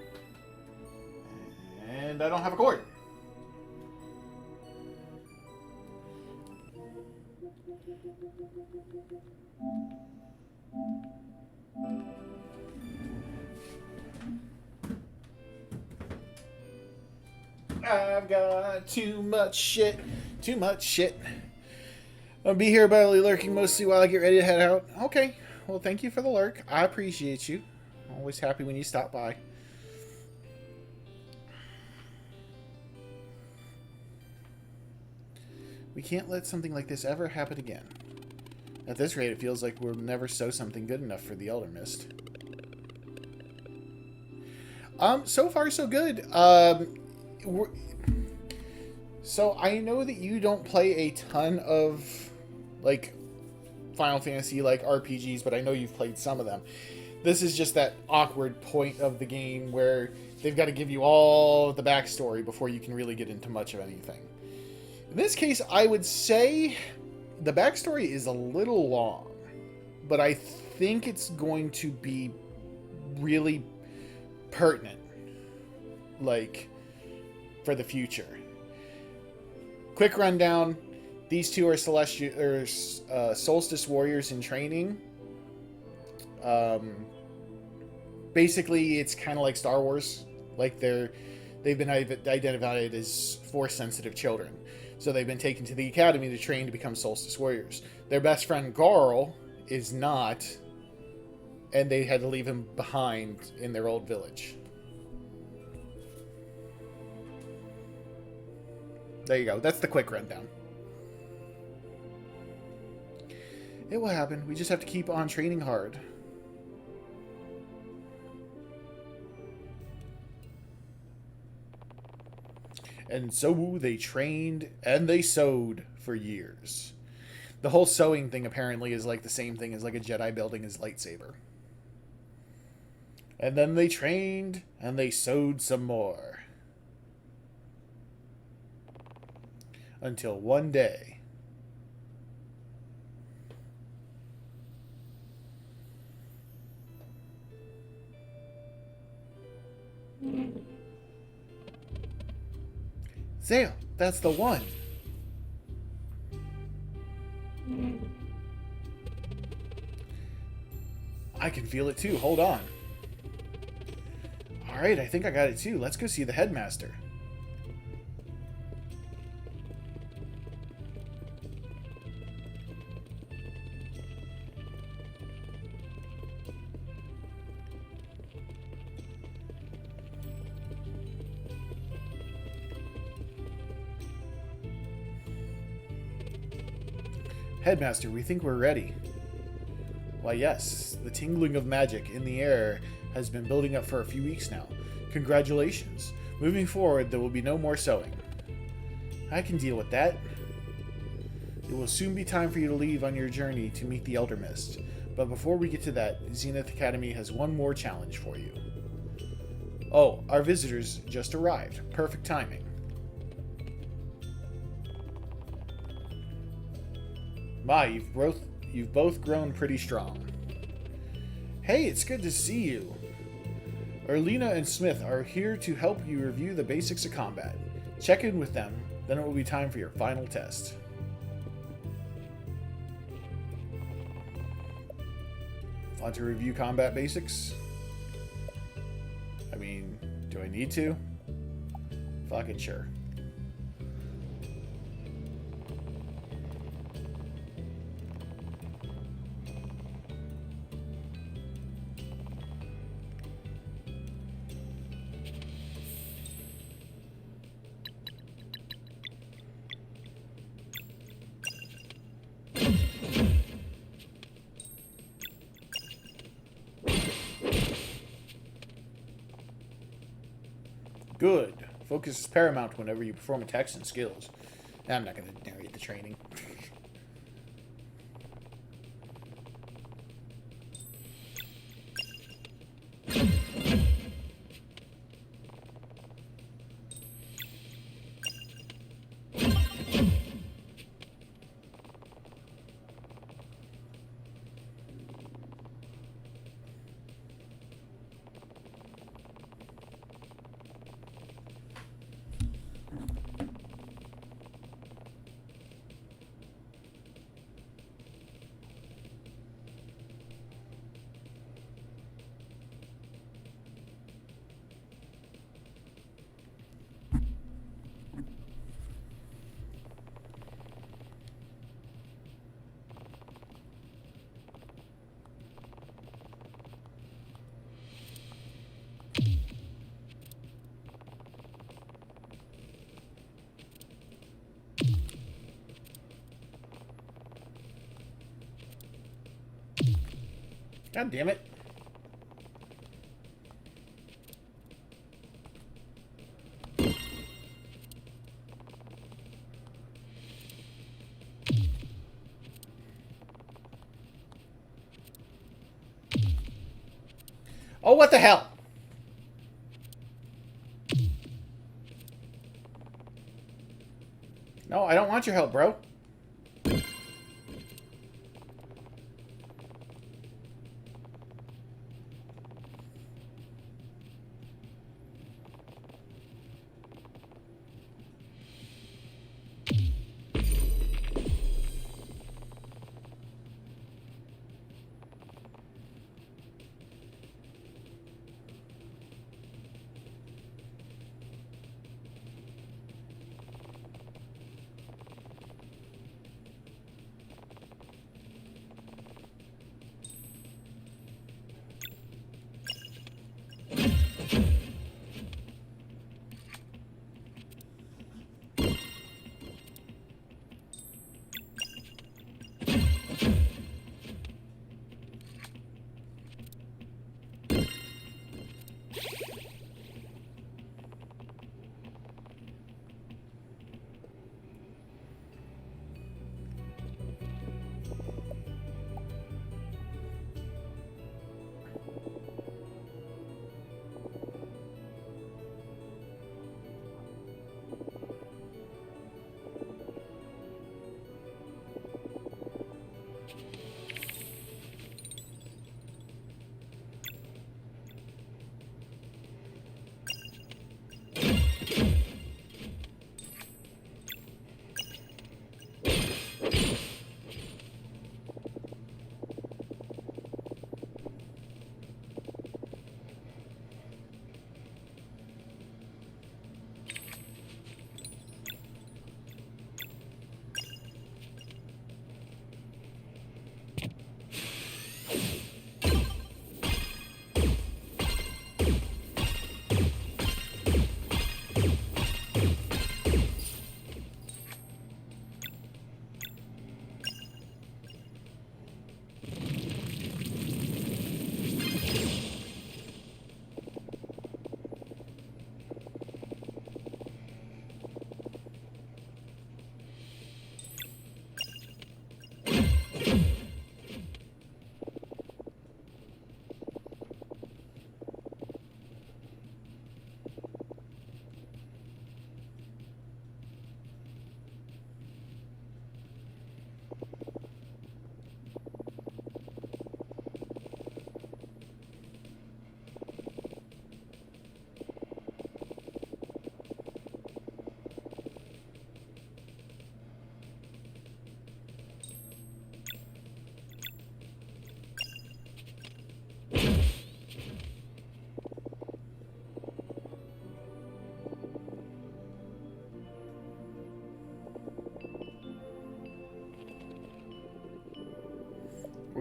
And I don't have a cord. I've got too much shit. Too much shit. I'll be here barely lurking mostly while I get ready to head out. Okay. Well, thank you for the lurk. I appreciate you. Always happy when you stop by. We can't let something like this ever happen again. At this rate, it feels like we'll never sow something good enough for the Elder Mist. So far so good. So I know that you don't play a ton of, like, Final Fantasy, like, RPGs, but I know you've played some of them. This is just that awkward point of the game where they've got to give you all the backstory before you can really get into much of anything. In this case, I would say the backstory is a little long, but I think it's going to be really pertinent, like, for the future. Quick rundown. These two are Solstice warriors in training. Basically, it's kind of like Star Wars. Like, they've been identified as Force-sensitive children. So they've been taken to the academy to train to become Solstice warriors. Their best friend, Garl, is not, and they had to leave him behind in their old village. There you go. That's the quick rundown. It will happen. We just have to keep on training hard. And so they trained and they sewed for years. The whole sewing thing apparently is like the same thing as like a Jedi building his lightsaber. And then they trained and they sewed some more. Until one day. Zale, that's the one. I can feel it too. Hold on. Alright, I think I got it too. Let's go see the headmaster. Headmaster, we think we're ready. Why, yes. The tingling of magic in the air has been building up for a few weeks now. Congratulations. Moving forward, there will be no more sewing. I can deal with that. It will soon be time for you to leave on your journey to meet the Elder Mist. But before we get to that, Zenith Academy has one more challenge for you. Oh, our visitors just arrived. Perfect timing. My, you've both grown pretty strong. Hey, it's good to see you. Erlina and Smith are here to help you review the basics of combat. Check in with them, then it will be time for your final test. Want to review combat basics? I mean, do I need to? Fucking sure. Good. Focus is paramount whenever you perform attacks and skills. I'm not going to narrate the training. God damn it. Oh, what the hell? No, I don't want your help, bro.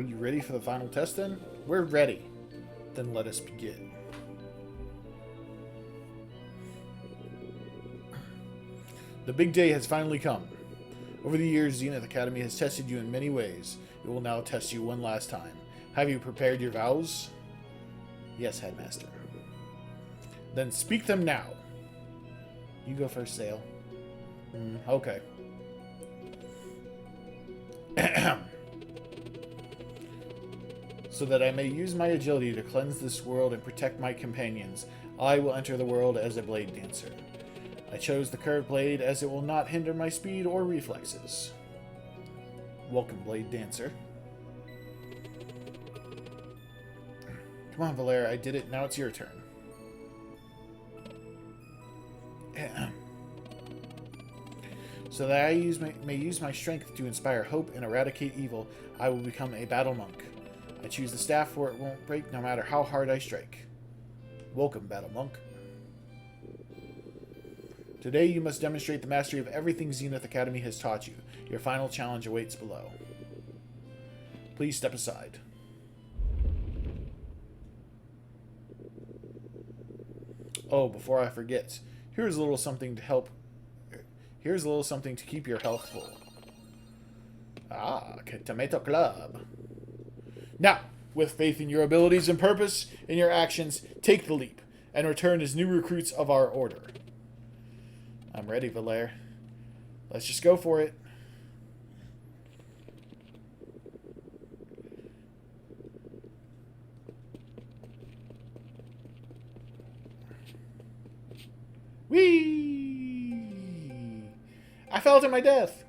Are you ready for the final test then? We're ready. Then let us begin. The big day has finally come. Over the years, Zenith Academy has tested you in many ways. It will now test you one last time. Have you prepared your vows? Yes, Headmaster. Then speak them now. You go first, Sale. Okay. So that I may use my agility to cleanse this world and protect my companions, I will enter the world as a blade dancer. I chose the curved blade as it will not hinder my speed or reflexes. Welcome, Blade Dancer. Come on, Valera, I did it. Now it's your turn. So that I may use my strength to inspire hope and eradicate evil, I will become a battle monk. I choose the staff for it won't break no matter how hard I strike. Welcome, battle monk. Today you must demonstrate the mastery of everything Zenith Academy has taught you. Your final challenge awaits below. Please step aside. Oh, before I forget, here's a little something to help. Here's a little something to keep your health full. Ah, Tomato Club. Now, with faith in your abilities and purpose in your actions, take the leap and return as new recruits of our order. I'm ready, Valere. Let's just go for it. Whee! I fell to my death.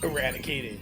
Eradicated.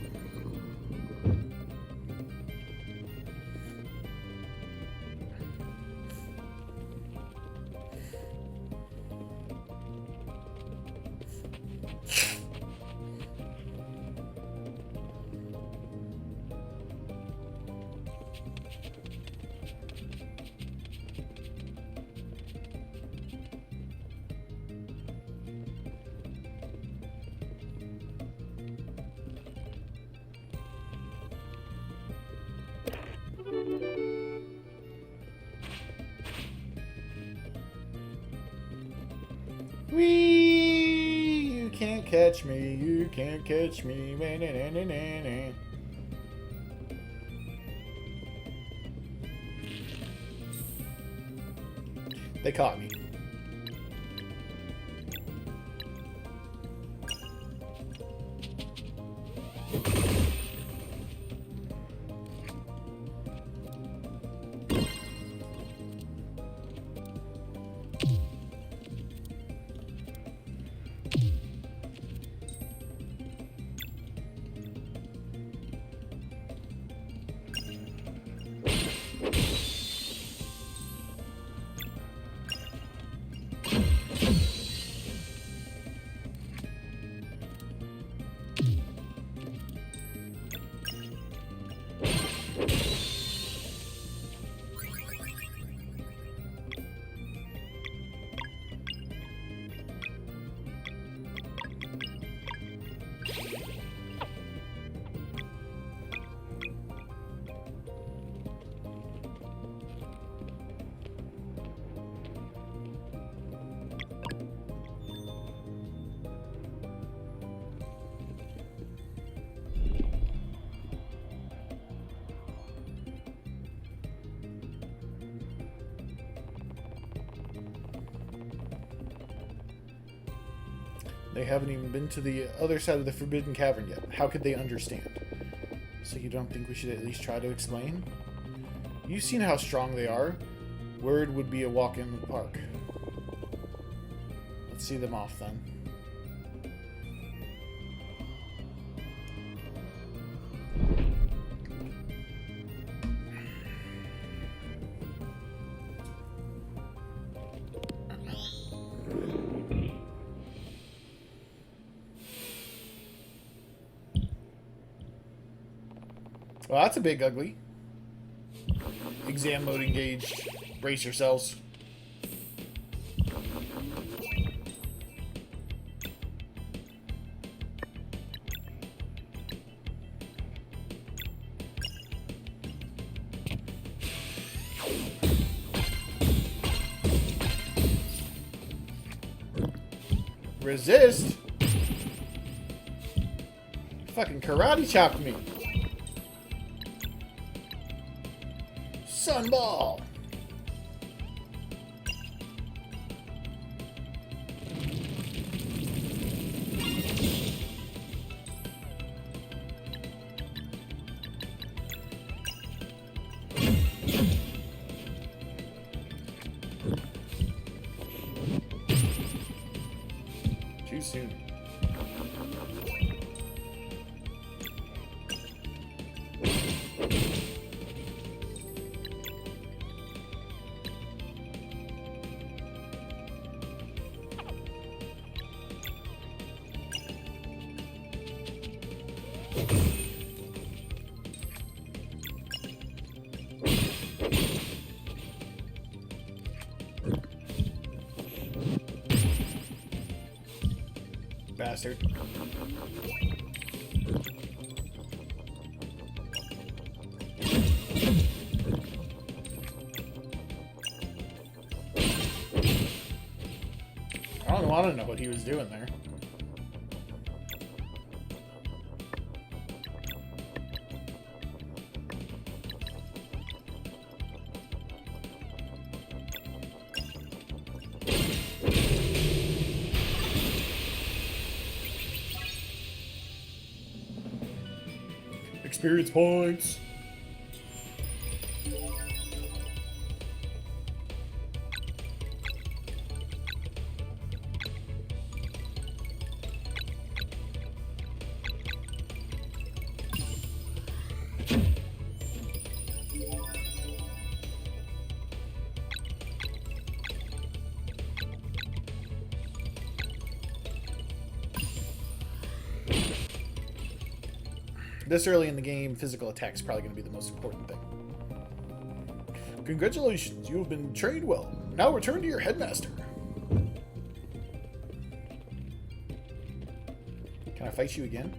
Whee! You can't catch me, you can't catch me. Na-na-na-na-na-na. They caught me. They haven't even been to the other side of the Forbidden Cavern yet. How could they understand? So you don't think we should at least try to explain? You've seen how strong they are. Word would be a walk in the park. Let's see them off then. Well, that's a big ugly. Exam mode engaged. Brace yourselves. Resist? Fucking karate chopped me. Sunball. Too soon. Bastard. I don't want to know what he was doing there. Experience points. This early in the game, physical attack is probably going to be the most important thing. Congratulations, you have been trained well. Now return to your headmaster. Can I fight you again?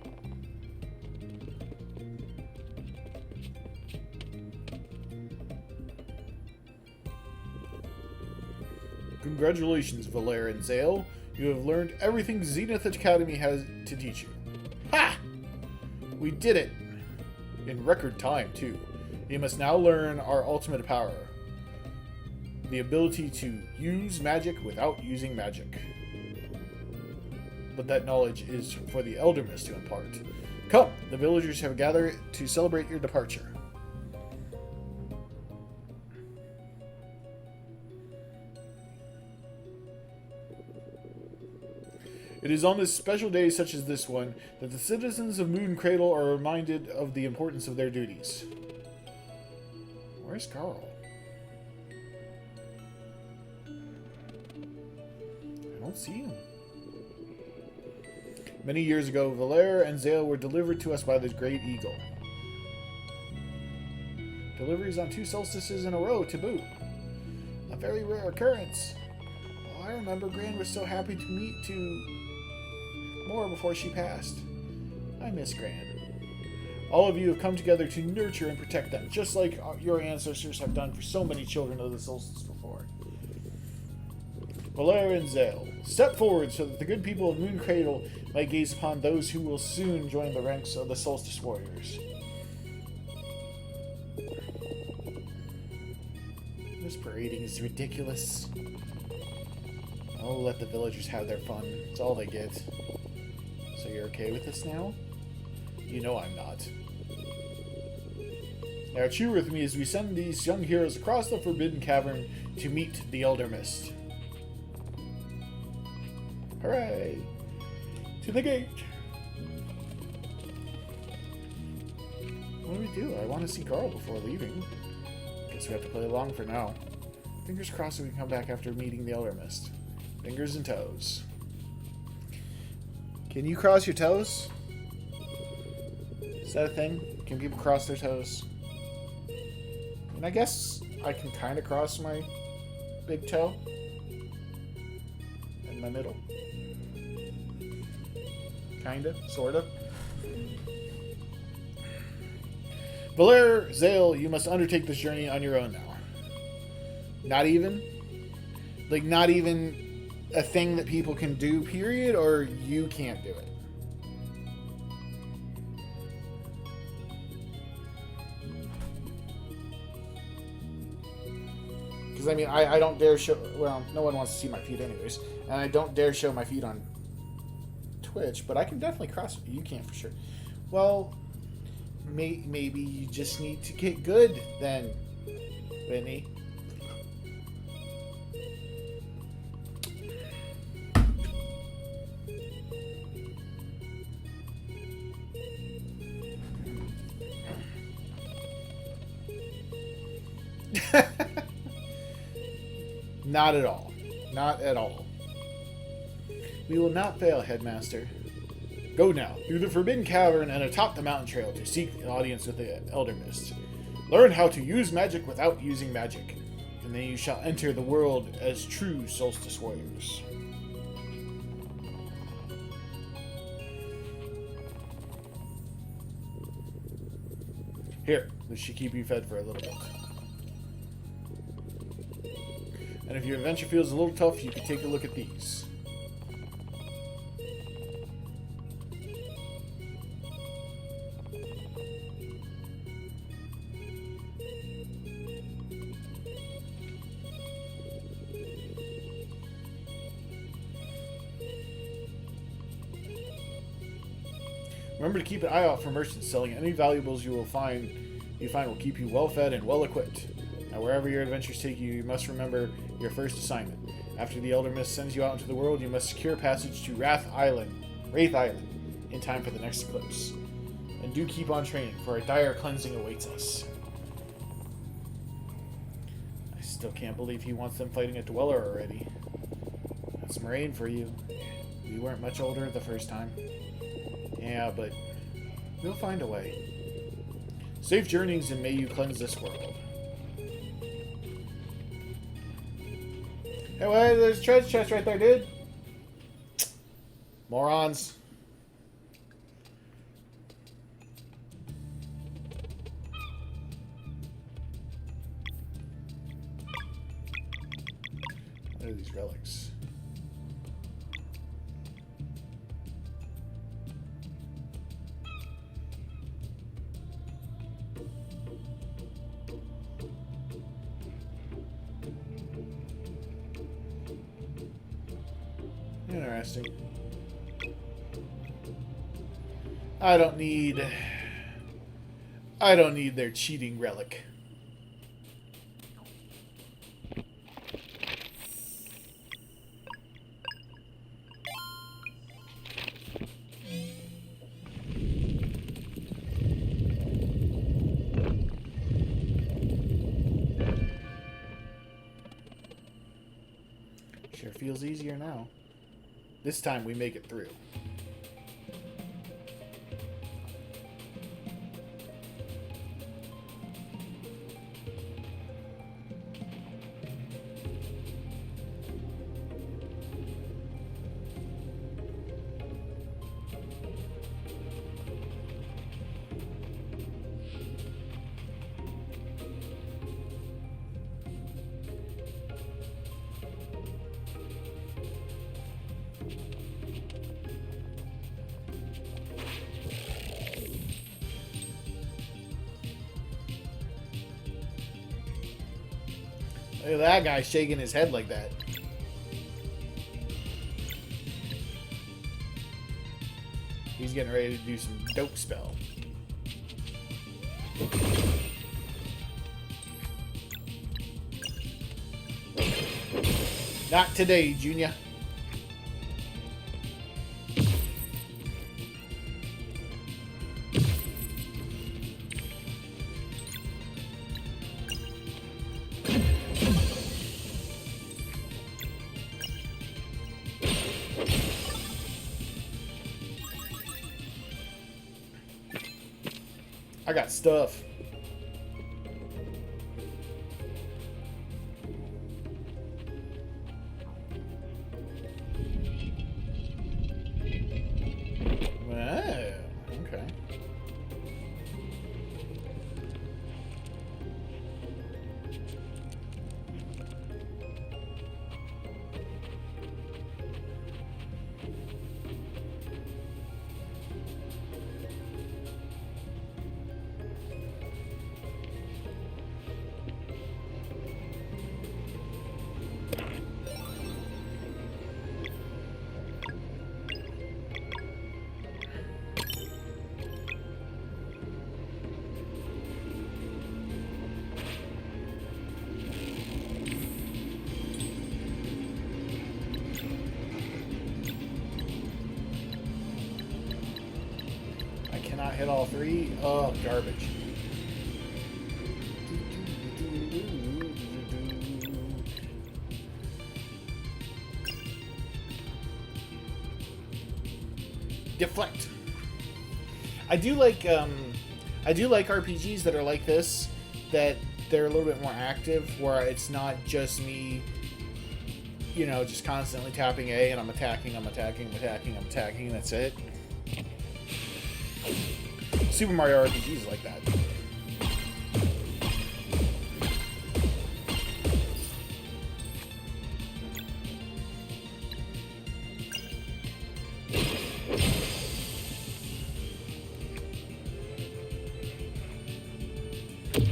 Congratulations, Valere and Zale. You have learned everything Zenith Academy has to teach you. Ha! We did it! In record time, too. You must now learn our ultimate power. The ability to use magic without using magic. But that knowledge is for the Eldermists to impart. Come, the villagers have gathered to celebrate your departure. It is on this special day such as this one that the citizens of Moon Cradle are reminded of the importance of their duties. Where's Carl? I don't see him. Many years ago, Valere and Zale were delivered to us by the Great Eagle. Deliveries on 2 solstices in a row to boot. A very rare occurrence. Oh, I remember Gran was so happy to meet more before she passed. I miss Gran. All of you have come together to nurture and protect them, just like your ancestors have done for so many children of the Solstice before. Valere and Zale, step forward so that the good people of Moon Cradle might gaze upon those who will soon join the ranks of the Solstice Warriors. This parading is ridiculous. I'll let the villagers have their fun. It's all they get. So you're okay with this now? You know I'm not. Now cheer with me as we send these young heroes across the Forbidden Cavern to meet the Elder Mist. Hooray! To the gate! What do we do? I want to see Carl before leaving. Guess we have to play along for now. Fingers crossed that we can come back after meeting the Elder Mist. Fingers and toes. Can you cross your toes? Is that a thing? Can people cross their toes? And I guess I can kind of cross my big toe. And my middle. Kinda, sorta. Valer, Zale, you must undertake this journey on your own now. Not even? Like, not even a thing that people can do, period? Or you can't do it? Because, I mean, I don't dare show... Well, no one wants to see my feet anyways. And I don't dare show my feet on Twitch, but I can definitely cross... You can't for sure. Well, maybe you just need to get good, then, Whitney. Not at all. Not at all. We will not fail, Headmaster. Go now, through the Forbidden Cavern and atop the mountain trail to seek an audience with the Elder Mist. Learn how to use magic without using magic, and then you shall enter the world as true Solstice warriors. Here, this should keep you fed for a little bit. And if your adventure feels a little tough, you can take a look at these. Remember to keep an eye out for merchants selling any valuables you find will keep you well fed and well equipped. Now, wherever your adventures take you, you must remember your first assignment. After the Elder Mist sends you out into the world, you must secure passage to Wraith Island, in time for the next eclipse. And do keep on training, for a dire cleansing awaits us. I still can't believe he wants them fighting a Dweller already. That's Moraine for you. We weren't much older the first time. Yeah, but we'll find a way. Safe journeys, and may you cleanse this world. Hey, wait, there's a treasure chest right there, dude. Morons. What are these relics? Interesting. I don't need their cheating relic. Sure feels easier now. This time we make it through. Look at that guy shaking his head like that. he's getting ready to do some dope spell. Not today, Junior. I got stuff. Wow, okay. Cannot hit all three. Oh, garbage. Deflect. I do like RPGs that are like this, that they're a little bit more active, where it's not just me, you know, just constantly tapping A and I'm attacking, and that's it. Super Mario RPG is like that.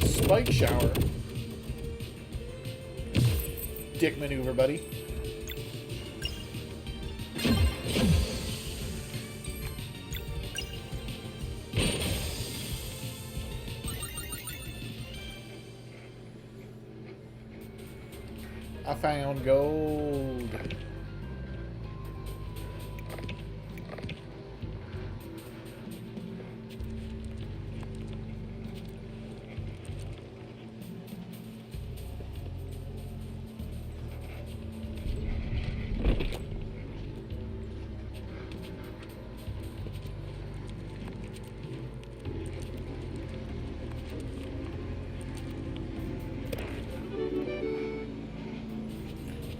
Spike shower. Dick maneuver, buddy. I found gold.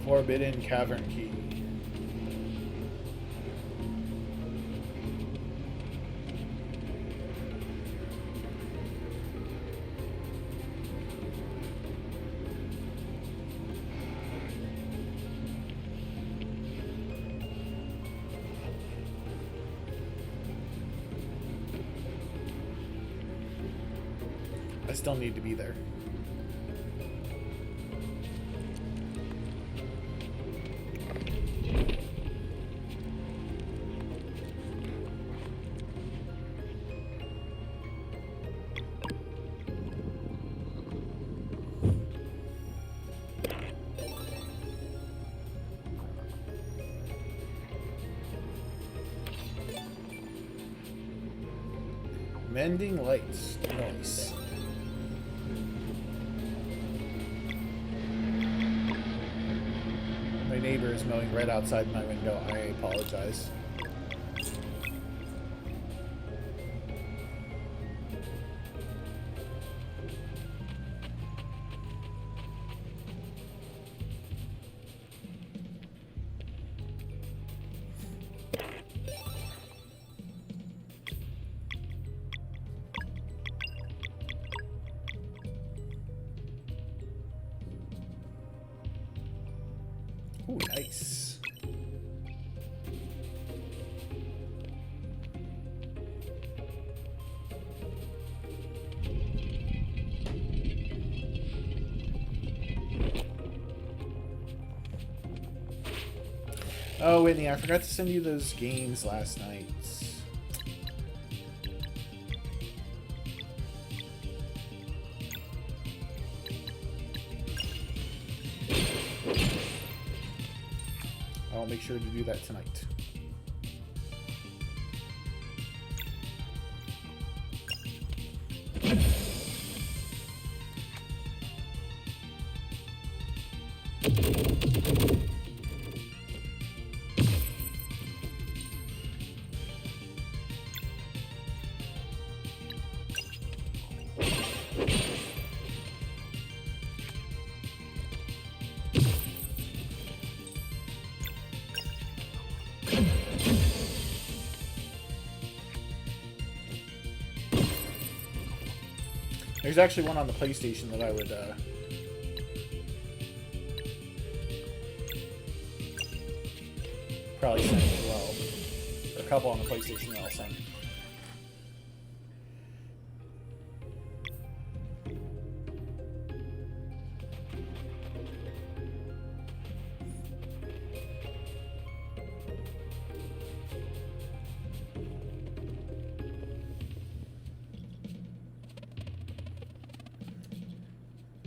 Forbidden Cavern Key. I still need to be there. Mending lights. Nice. My neighbor is mowing right outside my window. I apologize. Ooh, nice. Oh, Whitney, I forgot to send you those games last night. make sure to do that tonight. There's actually one on the PlayStation that I would probably send as well. Or a couple on the PlayStation that I'll send.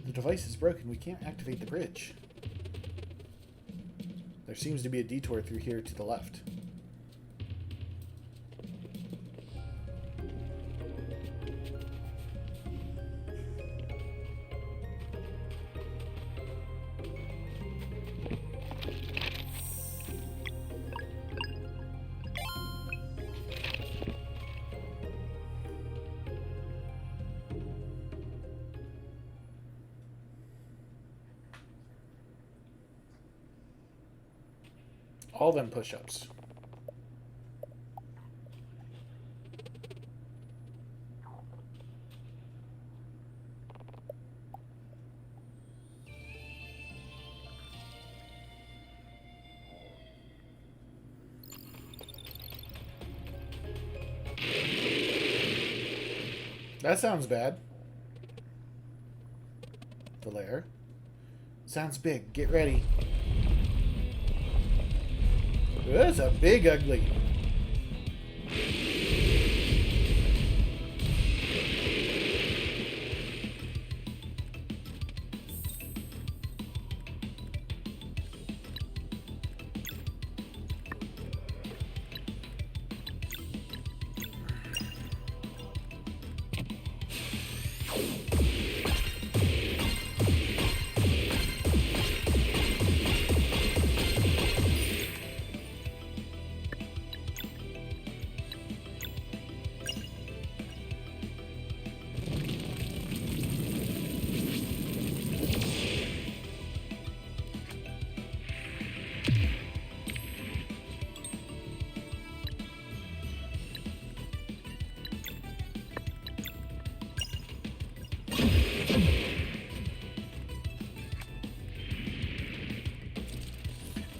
The device is broken. We can't activate the bridge. There seems to be a detour through here to the left. All them push-ups. That sounds bad. The lair. Sounds big. Get ready. That's a big ugly.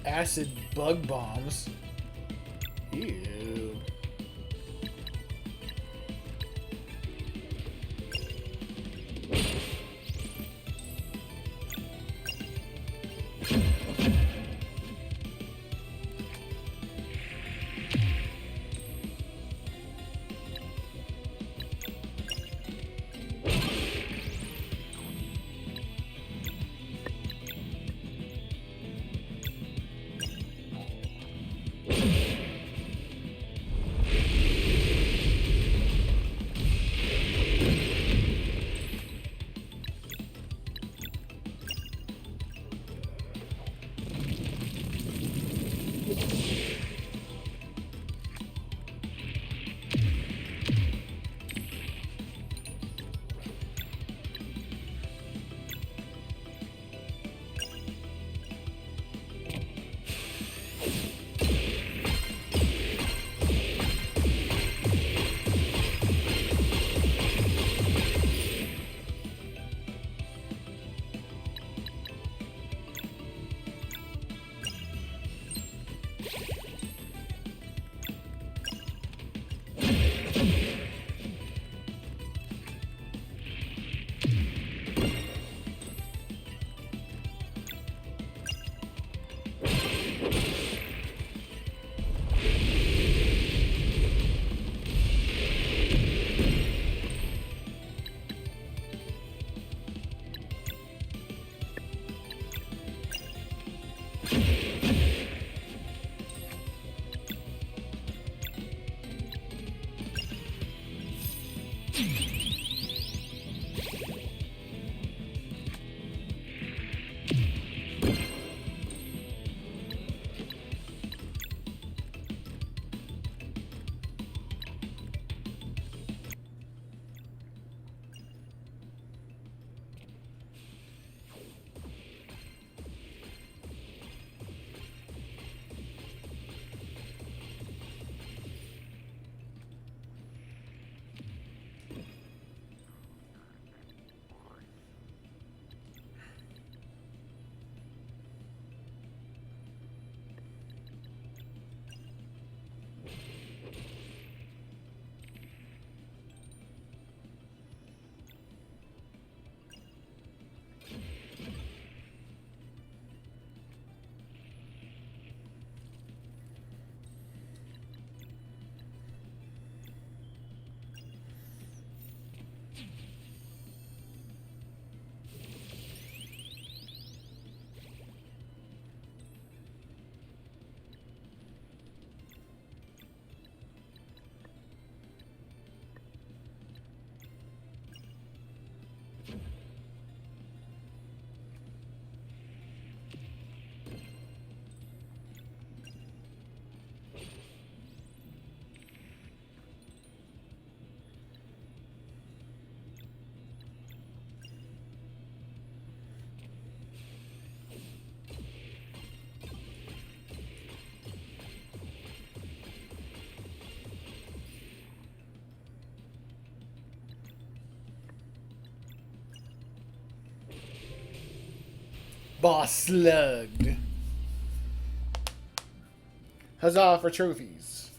Acid bug bombs. Ew. Boss slugged. Huzzah for trophies.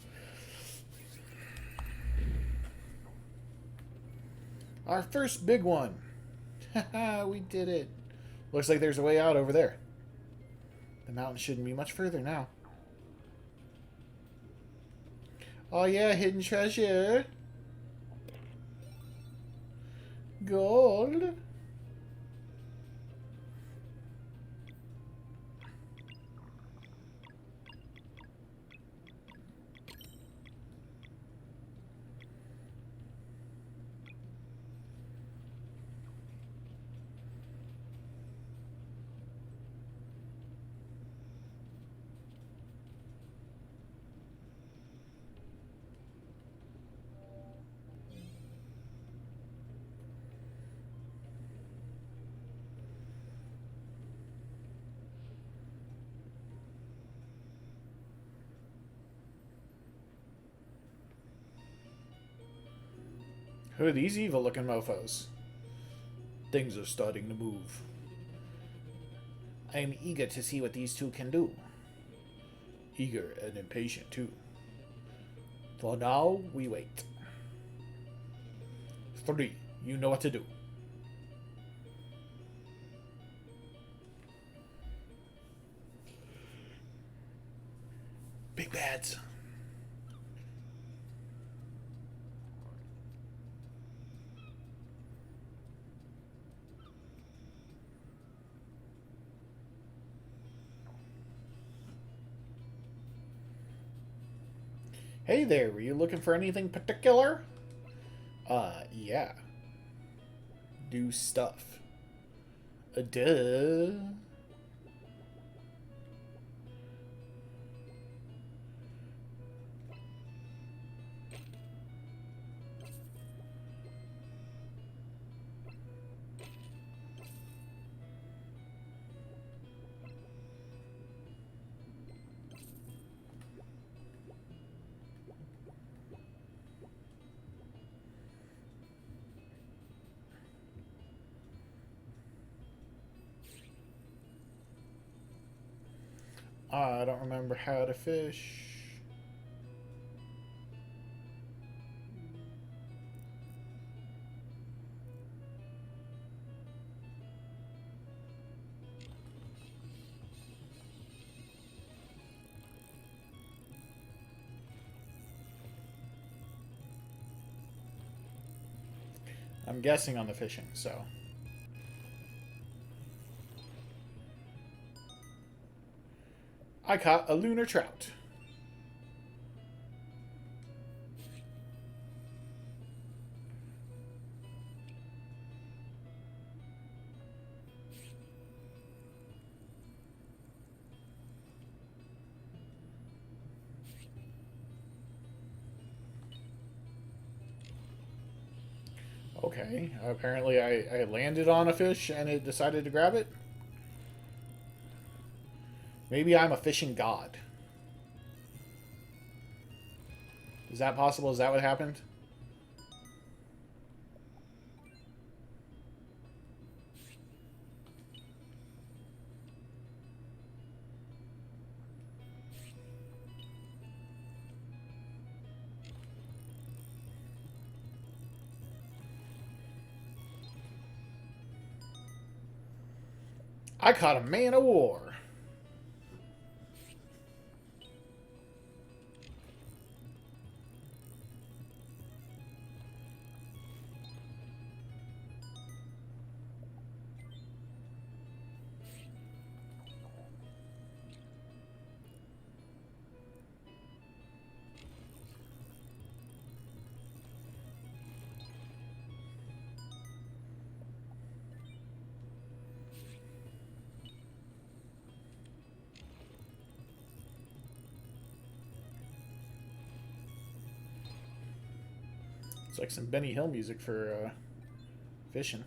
Our first big one. Haha, we did it. Looks like there's a way out over there. The mountain shouldn't be much further now. Oh yeah, hidden treasure. Gold. Who are these evil-looking mofos? Things are starting to move. I am eager to see what these two can do. Eager and impatient, too. For now, we wait. 3. You know what to do. Big bads. Hey there, were you looking for anything particular? Yeah. Do stuff. Duh. I don't remember how to fish. I'm guessing on the fishing, so. I caught a lunar trout. Okay, apparently I landed on a fish and it decided to grab it. Maybe I'm a fishing god. Is that possible? Is that what happened? I caught a man of war. It's like some Benny Hill music for fishing.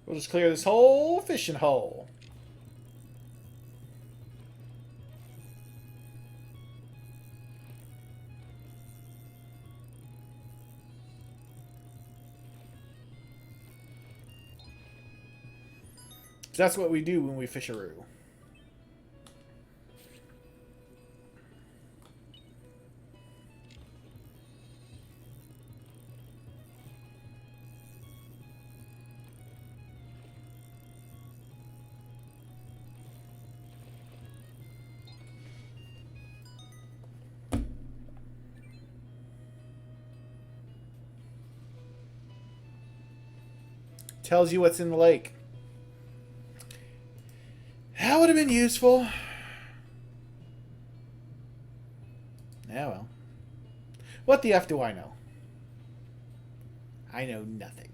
We'll just clear this whole fishing hole. That's what we do when we fisheroo. Tells you what's in the lake. That would have been useful. Yeah, well. What the F do I know? I know nothing.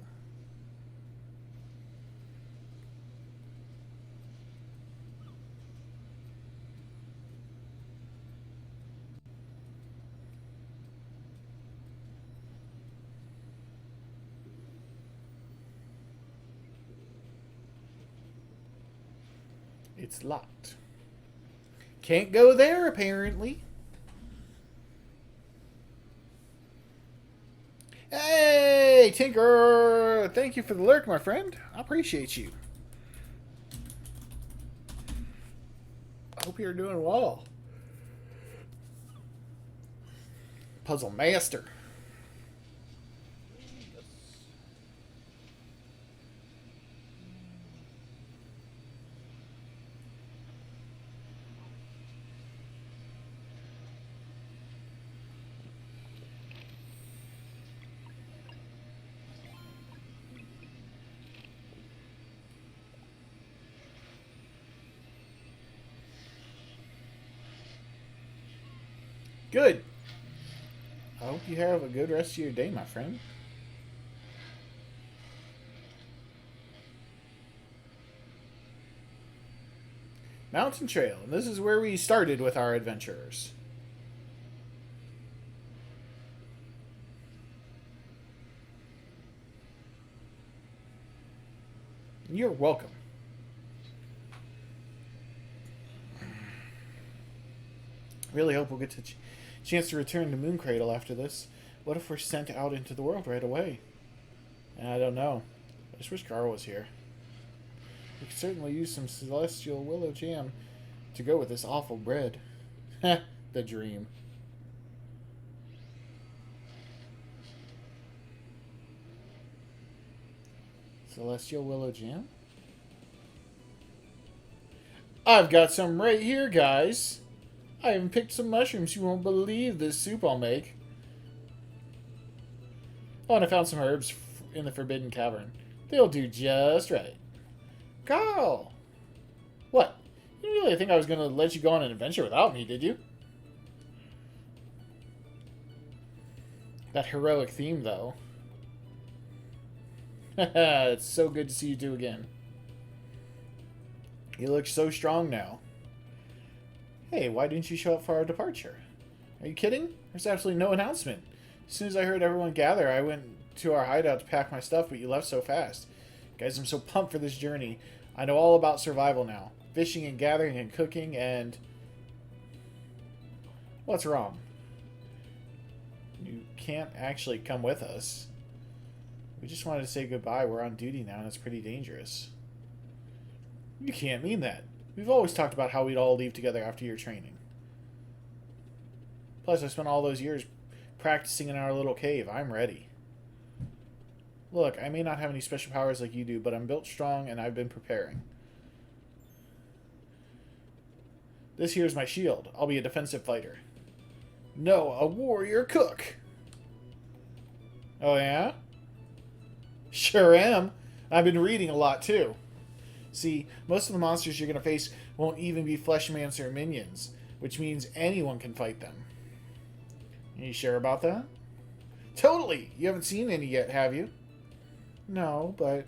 It's locked. Can't go there, apparently. Hey, Tinker! Thank you for the lurk, my friend. I appreciate you. I hope you're doing well. Puzzle Master. Good. I hope you have a good rest of your day, my friend. Mountain Trail, and this is where we started with our adventurers. You're welcome. Really hope we'll get a chance to return to Moon Cradle after this. What if we're sent out into the world right away? I don't know. I just wish Carl was here. We could certainly use some celestial willow jam to go with this awful bread. Heh, the dream. Celestial willow jam? I've got some right here, guys. I even picked some mushrooms. You won't believe this soup I'll make. Oh, and I found some herbs in the Forbidden Cavern. They'll do just right. Carl! What? You really think I was going to let you go on an adventure without me, did you? That heroic theme, though. It's so good to see you two again. You look so strong now. Hey, why didn't you show up for our departure? Are you kidding? There's absolutely no announcement. As soon as I heard everyone gather, I went to our hideout to pack my stuff, but you left so fast. Guys, I'm so pumped for this journey. I know all about survival now. Fishing and gathering and cooking and... What's wrong? You can't actually come with us. We just wanted to say goodbye. We're on duty now, and it's pretty dangerous. You can't mean that. We've always talked about how we'd all leave together after your training. Plus, I spent all those years practicing in our little cave. I'm ready. Look, I may not have any special powers like you do, but I'm built strong and I've been preparing. This here's my shield. I'll be a defensive fighter. No, a warrior cook. Oh, yeah? Sure am. I've been reading a lot, too. See, most of the monsters you're going to face won't even be Fleshmancer or minions, which means anyone can fight them. Are you sure about that? Totally! You haven't seen any yet, have you? No, but...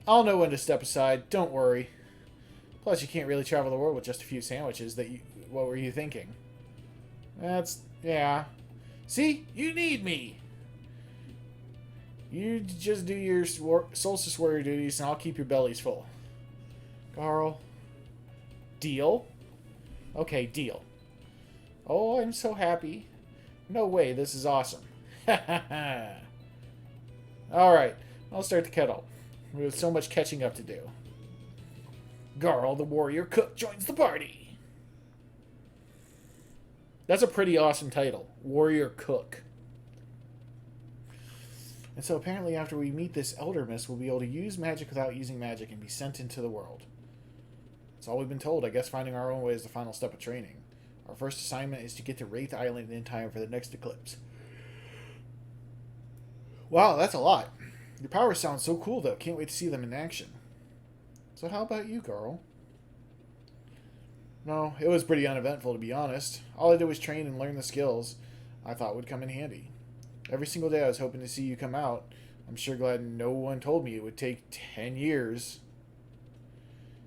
I'll know when to step aside, don't worry. Plus, you can't really travel the world with just a few sandwiches. What were you thinking? Yeah. See? You need me! You just do your Solstice Warrior duties, and I'll keep your bellies full. Carl. Deal? Okay, deal. Oh, I'm so happy. No way, this is awesome. Alright, I'll start the kettle. We have so much catching up to do. Garl, the warrior cook, joins the party. That's a pretty awesome title. Warrior Cook. And so apparently after we meet this Elder Mist, we'll be able to use magic without using magic and be sent into the world. That's all we've been told. I guess finding our own way is the final step of training. Our first assignment is to get to Wraith Island in time for the next eclipse. Wow, that's a lot. Your powers sound so cool, though. Can't wait to see them in action. So how about you, Carl? No, it was pretty uneventful, to be honest. All I did was train and learn the skills I thought would come in handy. Every single day I was hoping to see you come out. I'm sure glad no one told me it would take 10 years.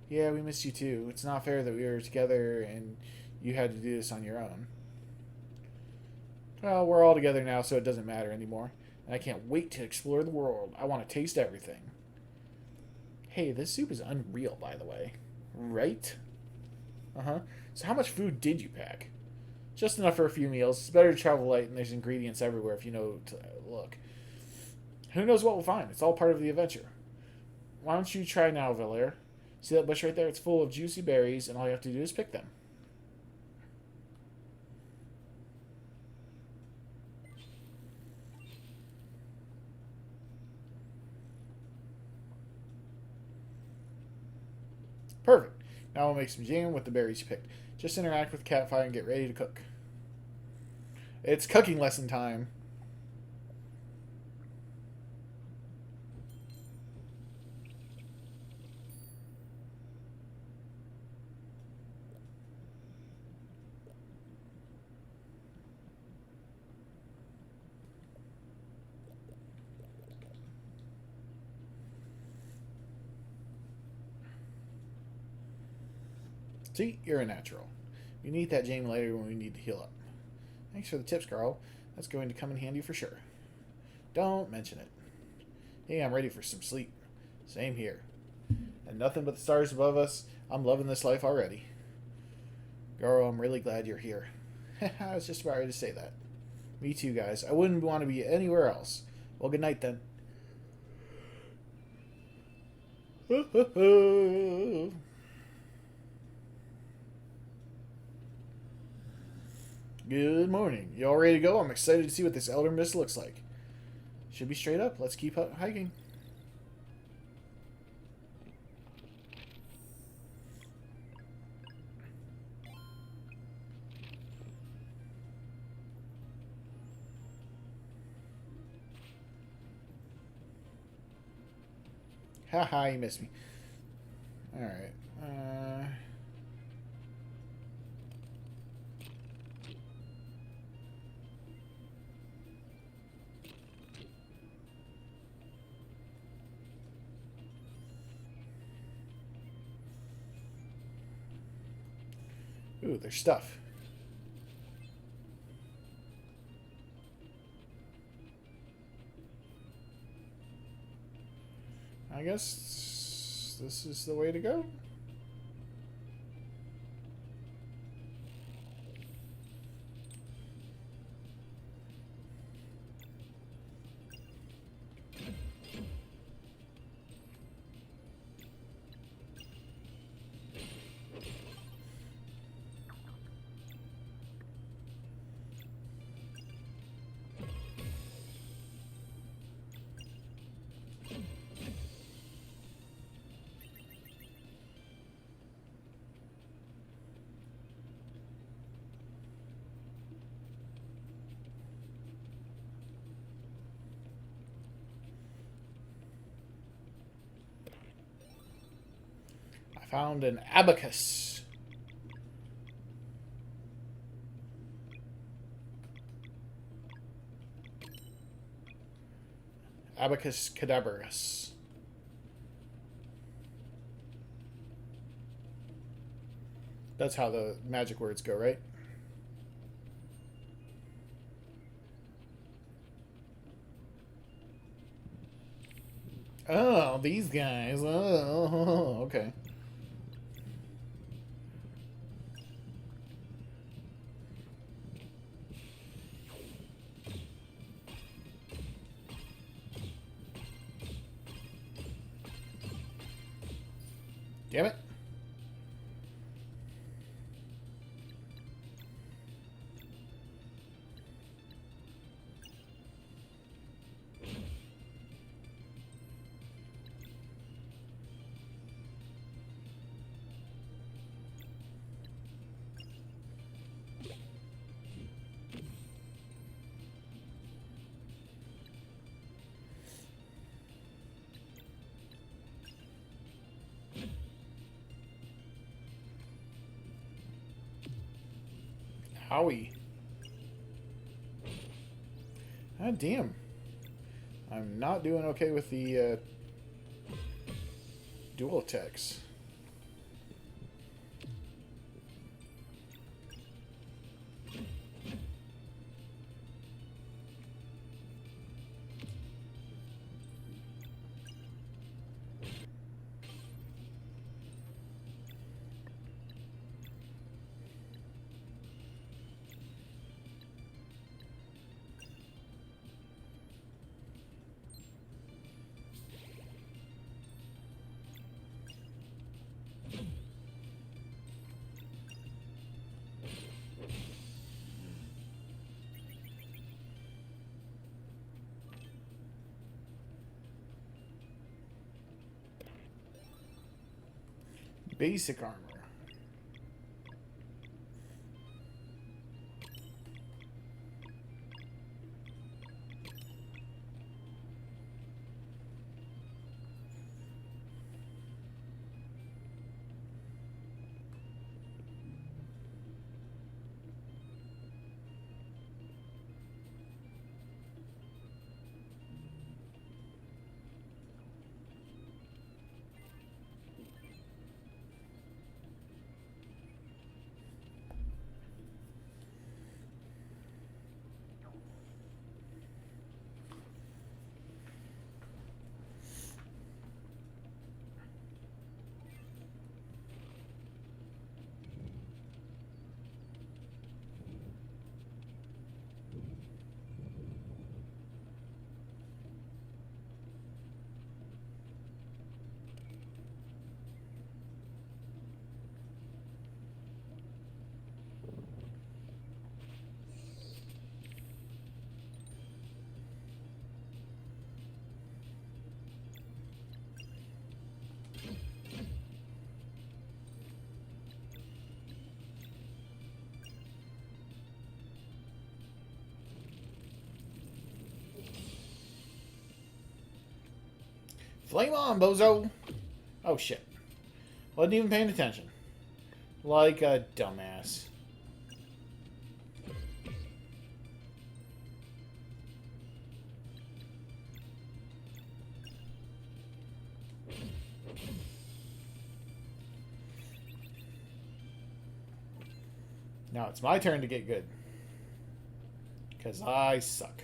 Yeah, we missed you too. It's not fair that we were together and you had to do this on your own. Well, we're all together now, so it doesn't matter anymore. And I can't wait to explore the world. I want to taste everything. Hey, this soup is unreal, by the way. Right? Uh-huh. So how much food did you pack? Just enough for a few meals. It's better to travel light, and there's ingredients everywhere if you know to look. Who knows what we'll find? It's all part of the adventure. Why don't you try now, Valair? See that bush right there? It's full of juicy berries, and all you have to do is pick them. Perfect. Now we'll make some jam with the berries you picked. Just interact with Catfire and get ready to cook. It's cooking lesson time. See, you're a natural. We need that jam later when we need to heal up. Thanks for the tips, Carl. That's going to come in handy for sure. Don't mention it. Hey, I'm ready for some sleep. Same here. And nothing but the stars above us. I'm loving this life already. Carl, I'm really glad you're here. I was just about ready to say that. Me too, guys. I wouldn't want to be anywhere else. Well, good night then. Good morning. You all ready to go? I'm excited to see what this Elder Mist looks like. Should be straight up. Let's keep hiking. Haha, you missed me. Alright. Ooh, there's stuff. I guess this is the way to go. Found an abacus. Abacus cadaverous. That's how the magic words go, right? Oh, these guys. Oh, okay. Damn it. Howie. Ah, damn. I'm not doing okay with the dual attacks. Basic armor. Flame on, bozo! Oh, shit. Wasn't even paying attention. Like a dumbass. Now it's my turn to get good. Because I suck.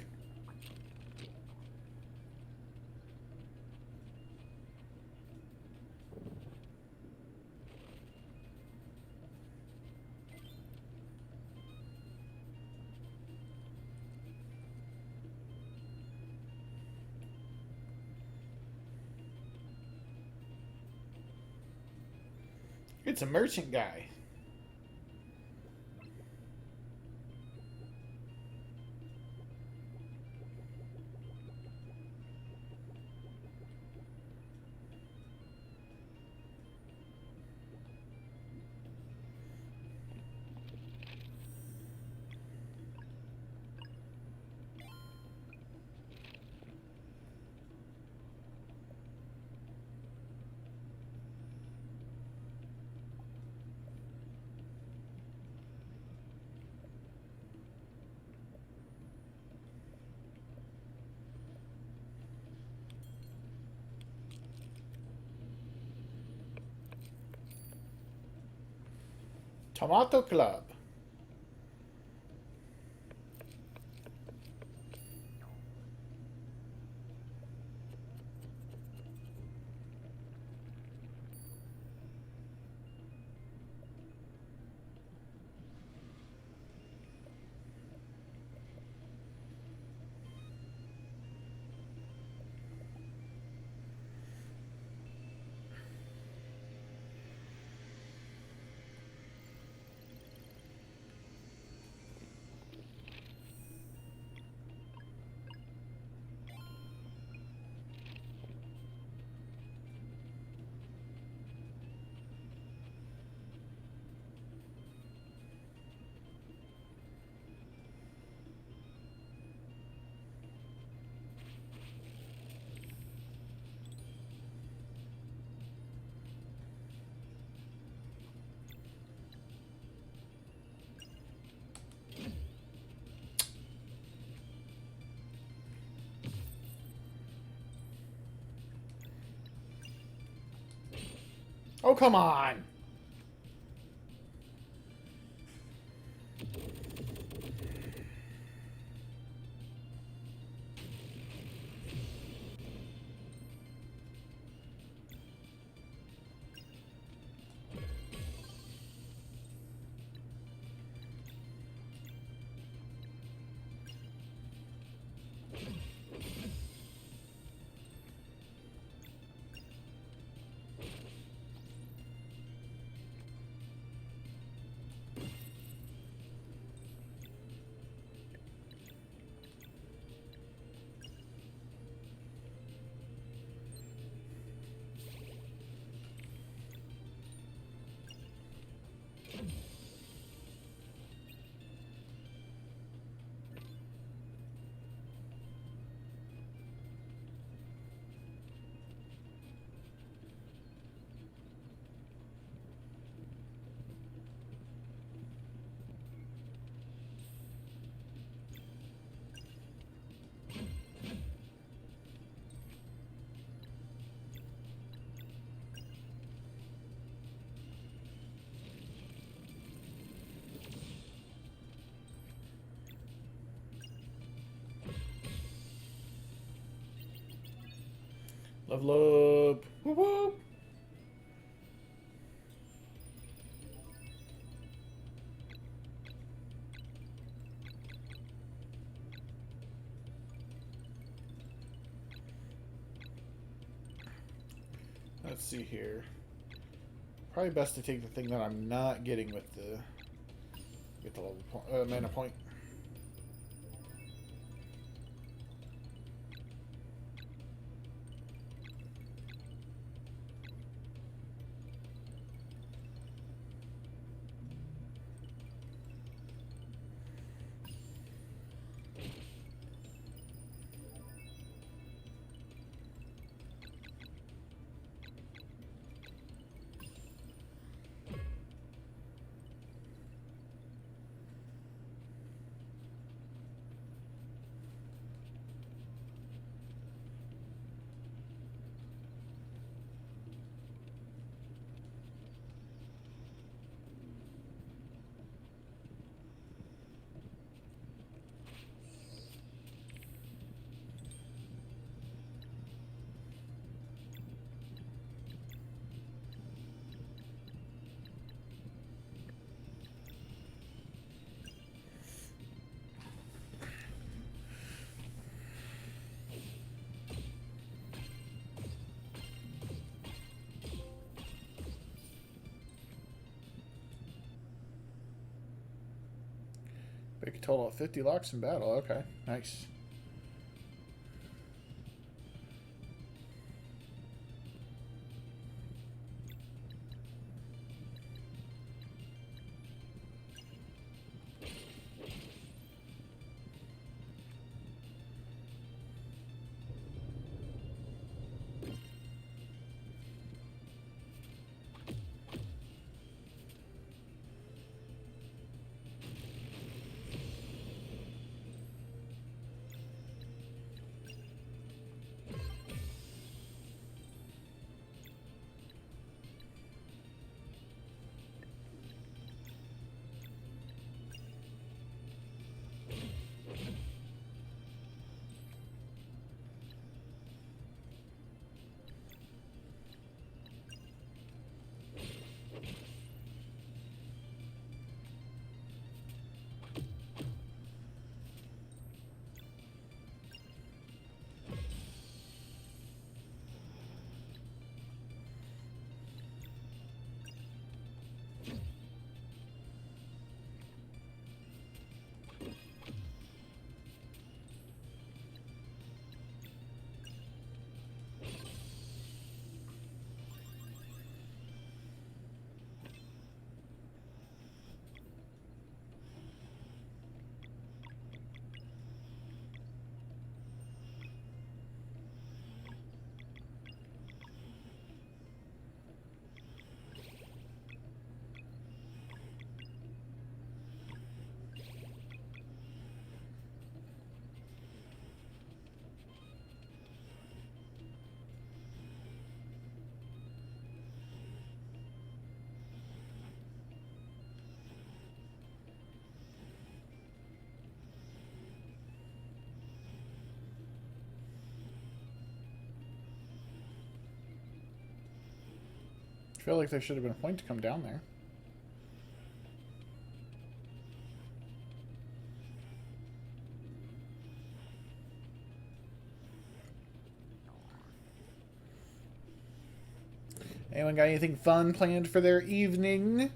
It's a merchant guy. Tomato Club. Oh, come on. Level up. Whoop whoop. Let's see here. Probably best to take the thing that I'm not getting with the level mana point. Big total of 50 locks in battle. Okay, nice. I feel like there should have been a point to come down there. Anyone got anything fun planned for their evening?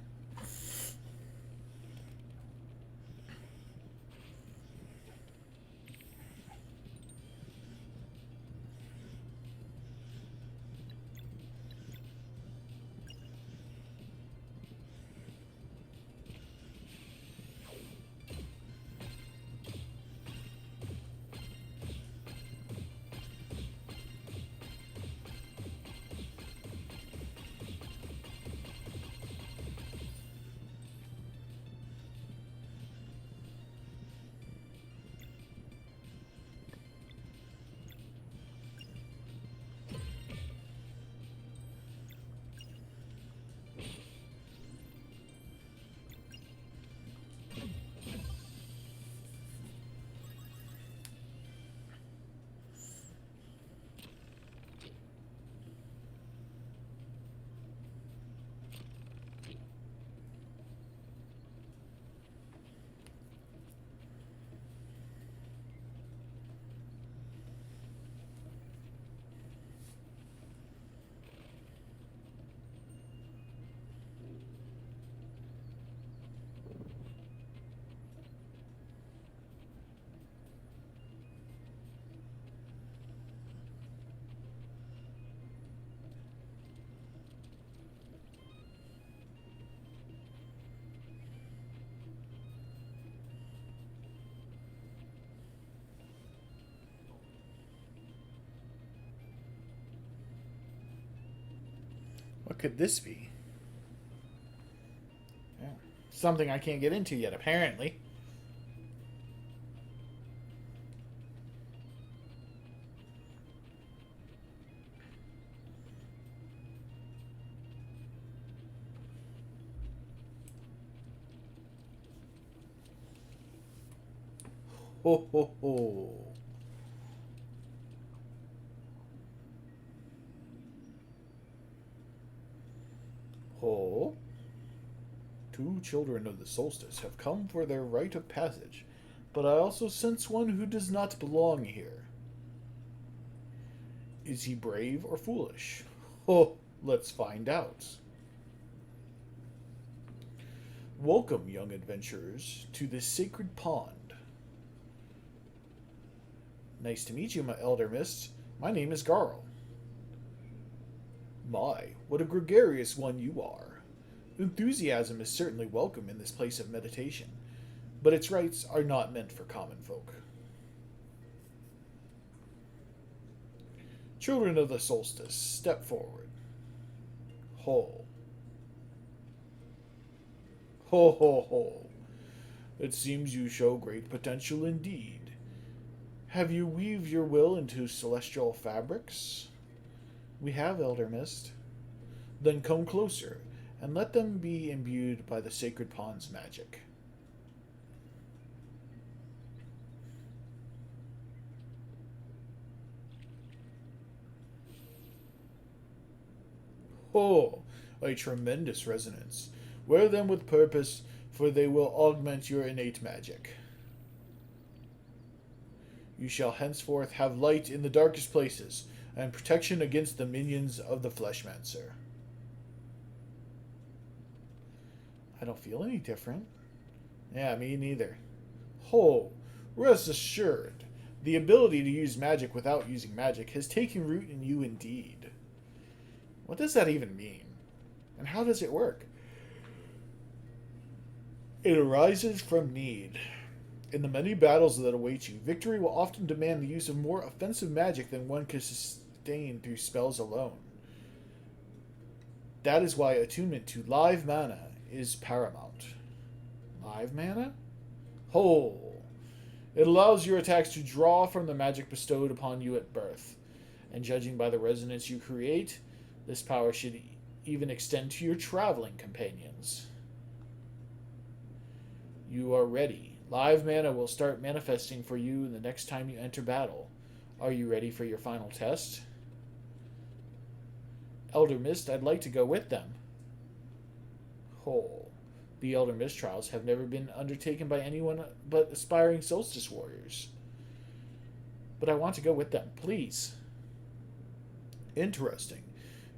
What could this be? Yeah. Something I can't get into yet, apparently. Ho ho ho. Ho. Two children of the Solstice have come for their rite of passage, but I also sense one who does not belong here. Is he brave or foolish? Oh, let's find out. Welcome, young adventurers, to this sacred pond. Nice to meet you, my elder mist. My name is Garl. My, what a gregarious one you are. Enthusiasm is certainly welcome in this place of meditation, but its rites are not meant for common folk. Children of the Solstice, step forward. Ho. Ho ho ho. It seems you show great potential indeed. Have you weaved your will into celestial fabrics? We have, Elder Mist. Then come closer, and let them be imbued by the sacred pond's magic. Oh, a tremendous resonance. Wear them with purpose, for they will augment your innate magic. You shall henceforth have light in the darkest places, and protection against the minions of the Fleshmancer. I don't feel any different. Yeah, me neither. Ho, rest assured, the ability to use magic without using magic has taken root in you indeed. What does that even mean? And how does it work? It arises from need. In the many battles that await you, victory will often demand the use of more offensive magic than one can sustain through spells alone. That is why attunement to live mana is paramount. Live mana? Ho! It allows your attacks to draw from the magic bestowed upon you at birth, and judging by the resonance you create, this power should even extend to your traveling companions. You are ready. Live mana will start manifesting for you the next time you enter battle. Are you ready for your final test? Elder Mist, I'd like to go with them. Oh, the Elder Mist trials have never been undertaken by anyone but aspiring Solstice warriors. But I want to go with them, please. Interesting.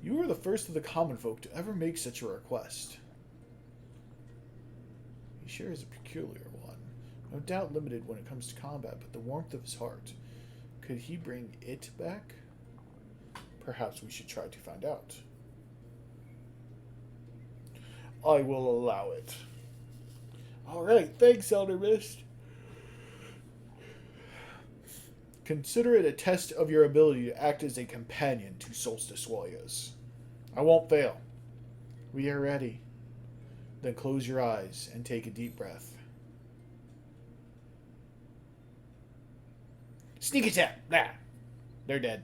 You are the first of the common folk to ever make such a request. He sure is a peculiar one. No doubt limited when it comes to combat, but the warmth of his heart. Could he bring it back? Perhaps we should try to find out. I will allow it. Alright, thanks, Elder Mist. Consider it a test of your ability to act as a companion to Solstice warriors. I won't fail. We are ready. Then close your eyes and take a deep breath. Sneak attack! Ah, they're dead.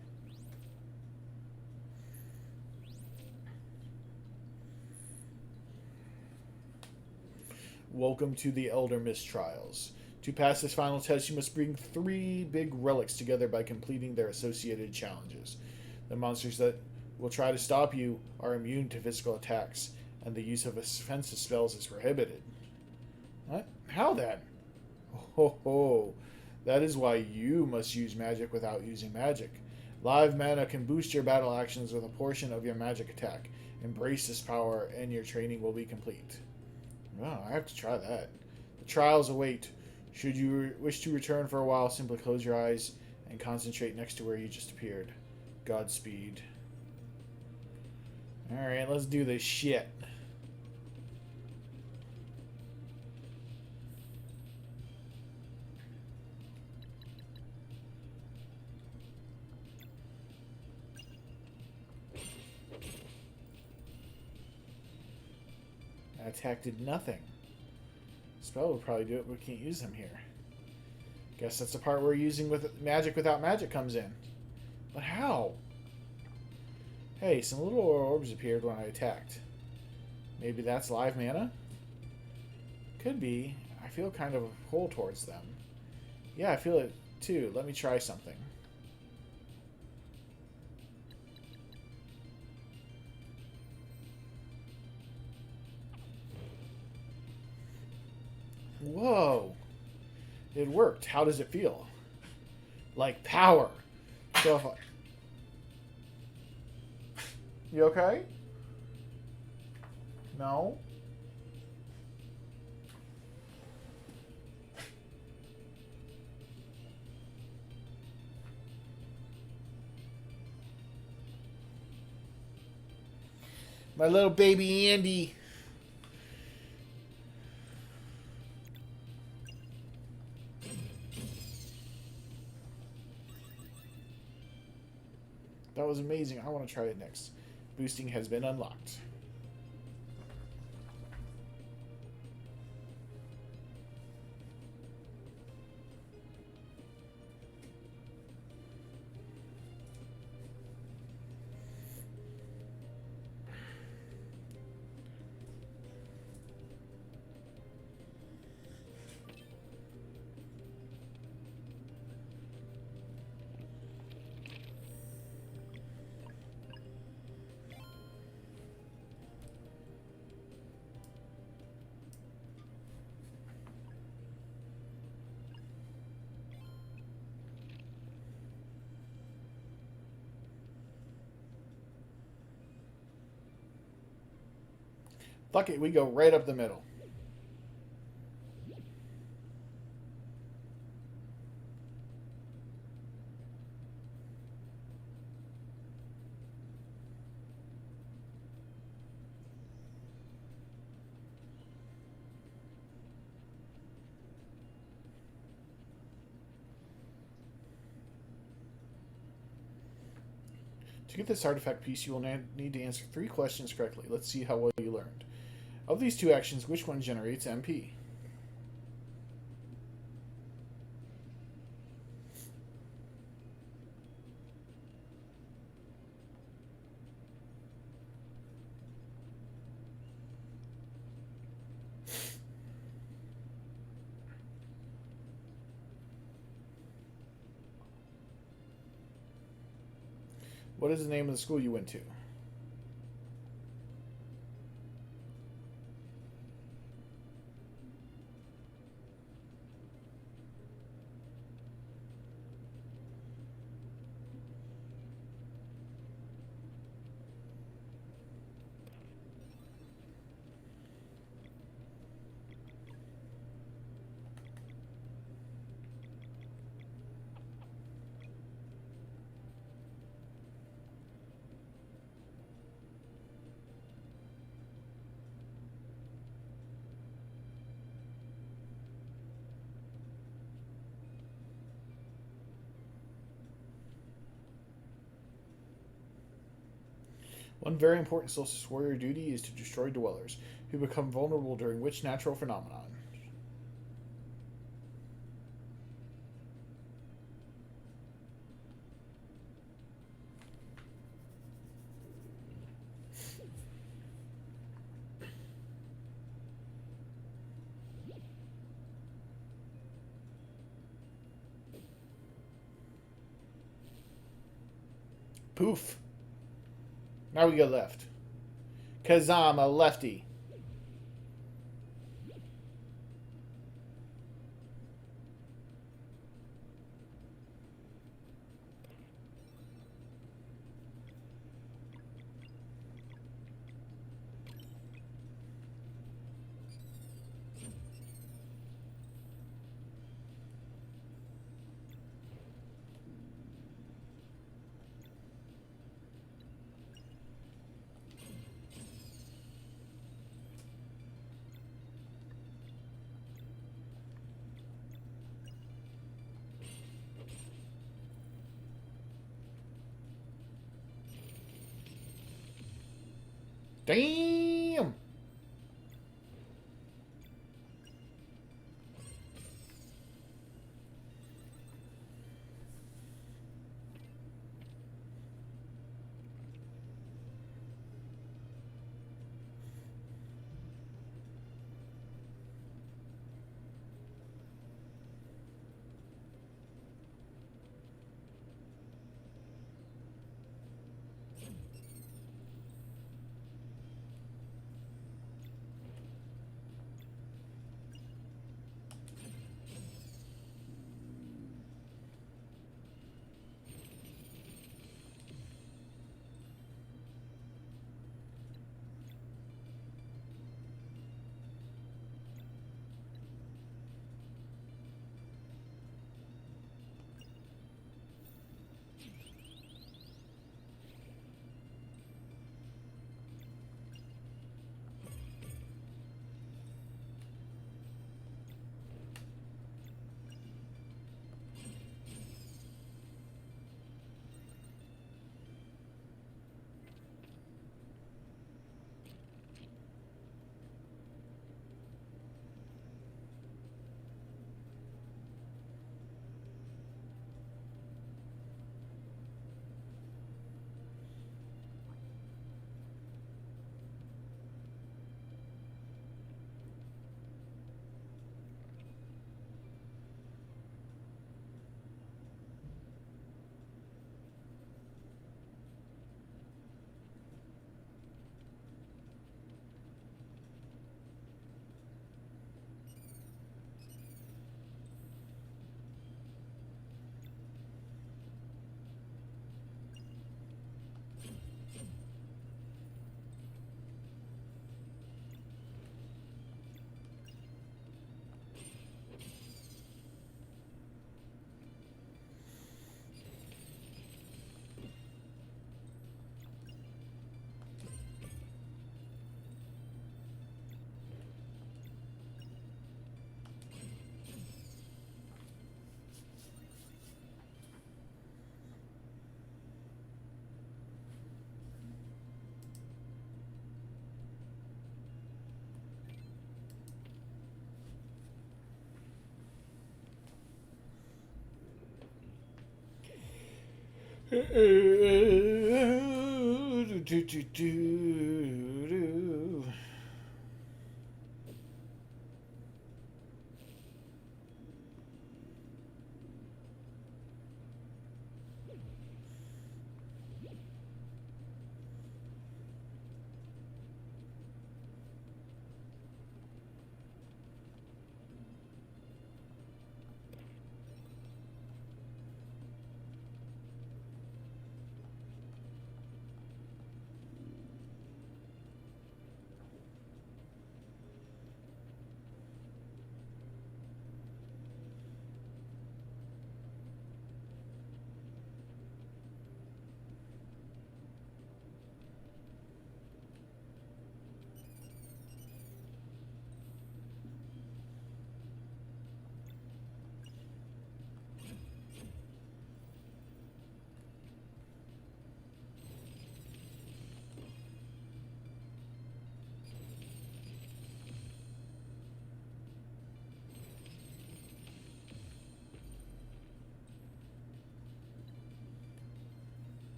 Welcome to the Elder Mist Trials. To pass this final test, you must bring 3 big relics together by completing their associated challenges. The monsters that will try to stop you are immune to physical attacks, and the use of offensive spells is prohibited. What? How then? Ho ho! That is why you must use magic without using magic. Live mana can boost your battle actions with a portion of your magic attack. Embrace this power, and your training will be complete. Oh, I have to try that. The trials await. Should you wish to return for a while, simply close your eyes and concentrate next to where you just appeared. Godspeed. Alright, let's do this shit. That attack did nothing. Spell would probably do it, but we can't use them here. Guess that's the part where using with magic without magic comes in. But how? Hey, some little orbs appeared when I attacked. Maybe that's live mana? Could be. I feel kind of a pull towards them. Yeah, I feel it too. Let me try something. Whoa. It worked. How does it feel? Like power. So if I... You okay? No? My little baby Andy. That was amazing. I want to try it next. Boosting has been unlocked. Fuck it, we go right up the middle. To get this artifact piece, you will need to answer 3 questions correctly. Let's see how well you learned. Of these 2 actions, which one generates MP? What is the name of the school you went to? One very important Solstice warrior duty is to destroy dwellers, who become vulnerable during which natural phenomenon? Poof. Now we go left. 'Cause I'm a lefty. Damn!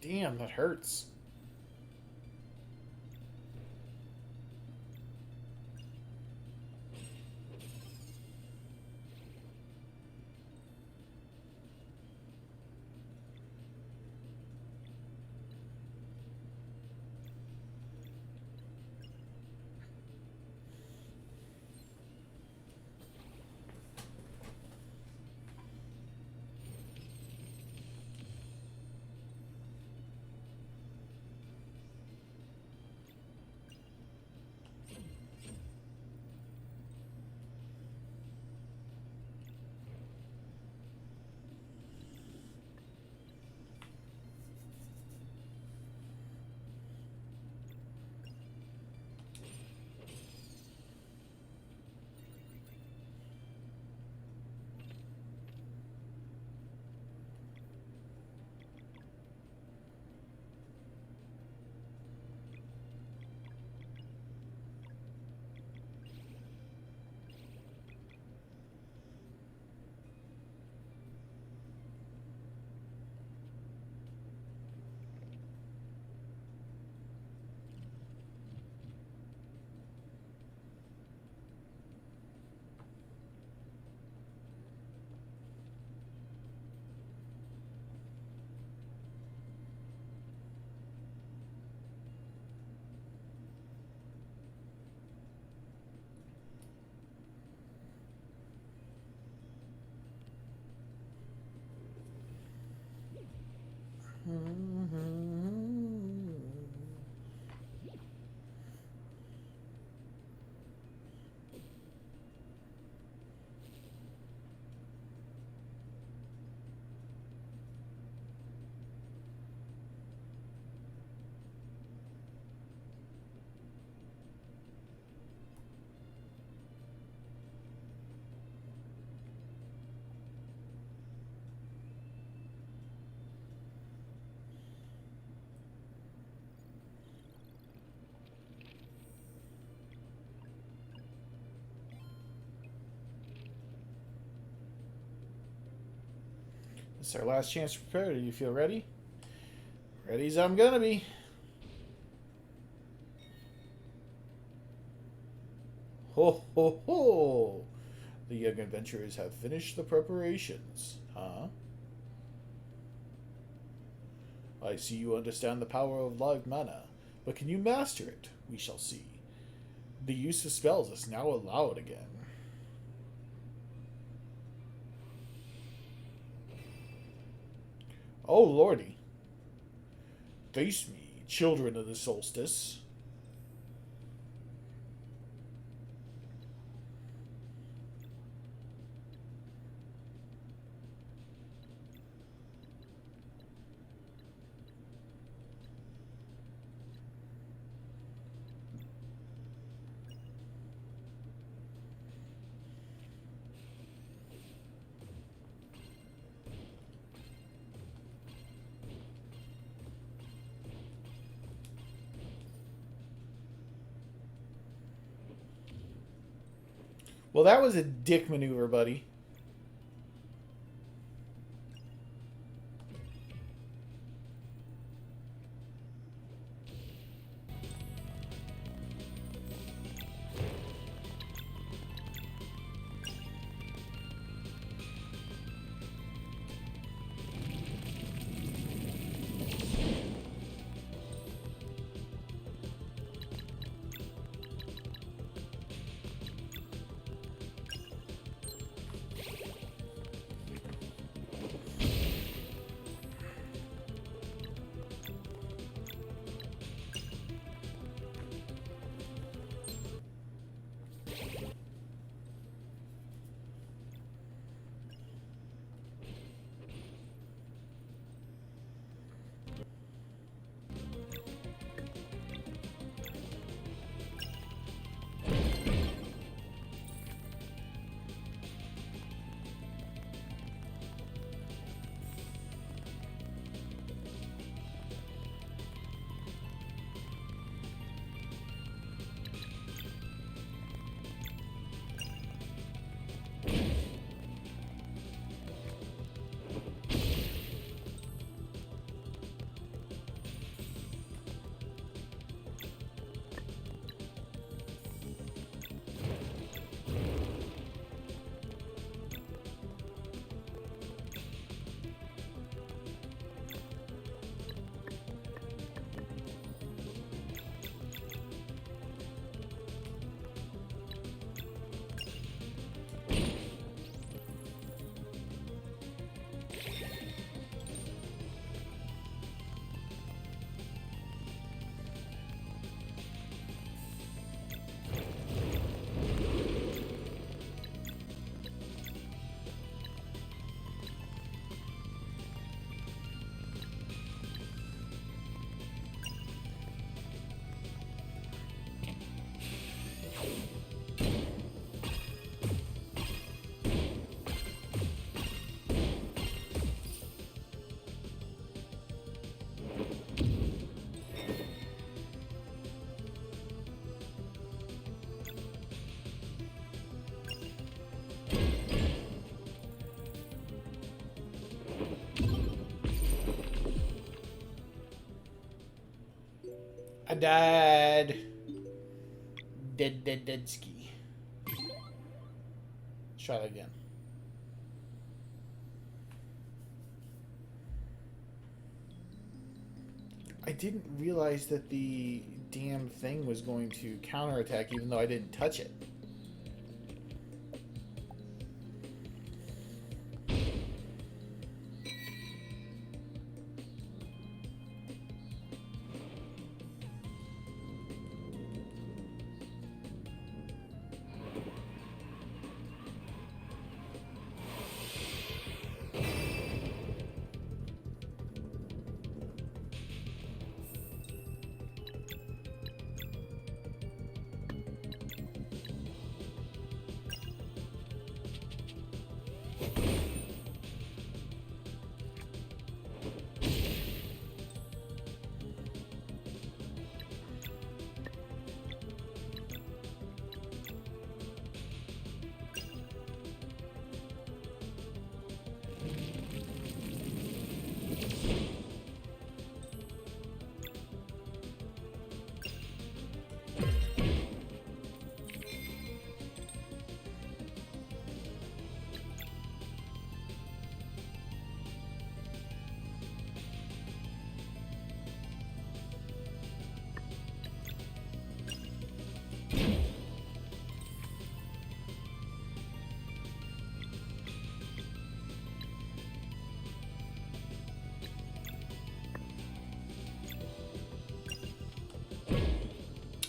Damn, that hurts. This is our last chance to prepare. Do you feel ready? Ready as I'm gonna be. Ho ho ho! The young adventurers have finished the preparations. Huh? I see you understand the power of live mana, but can you master it? We shall see. The use of spells is now allowed again. Oh lordy. Face me, children of the Solstice. Well, that was a dick maneuver, buddy. I died. Dead ski. Let's try that again. I didn't realize that the damn thing was going to counterattack even though I didn't touch it.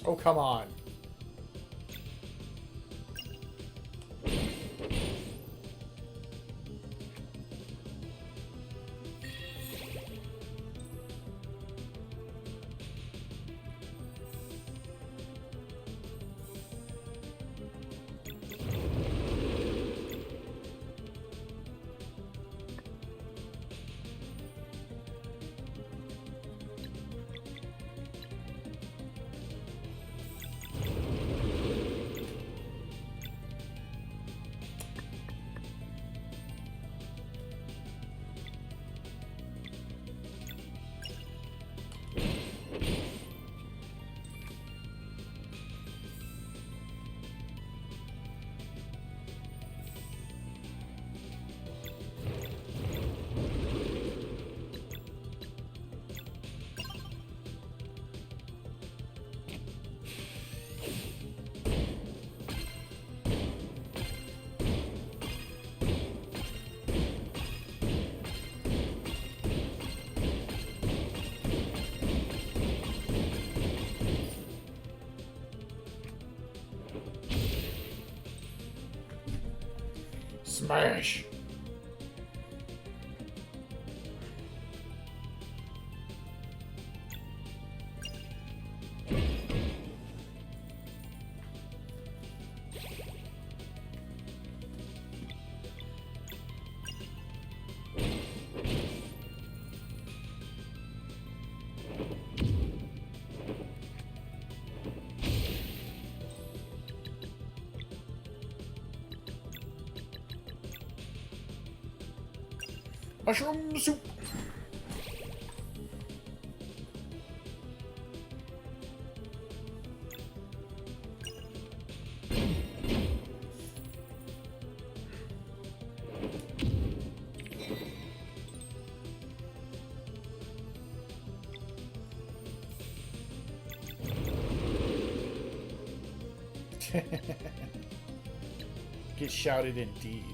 Oh, come on. Smash! Mushroom soup! Get shouted indeed.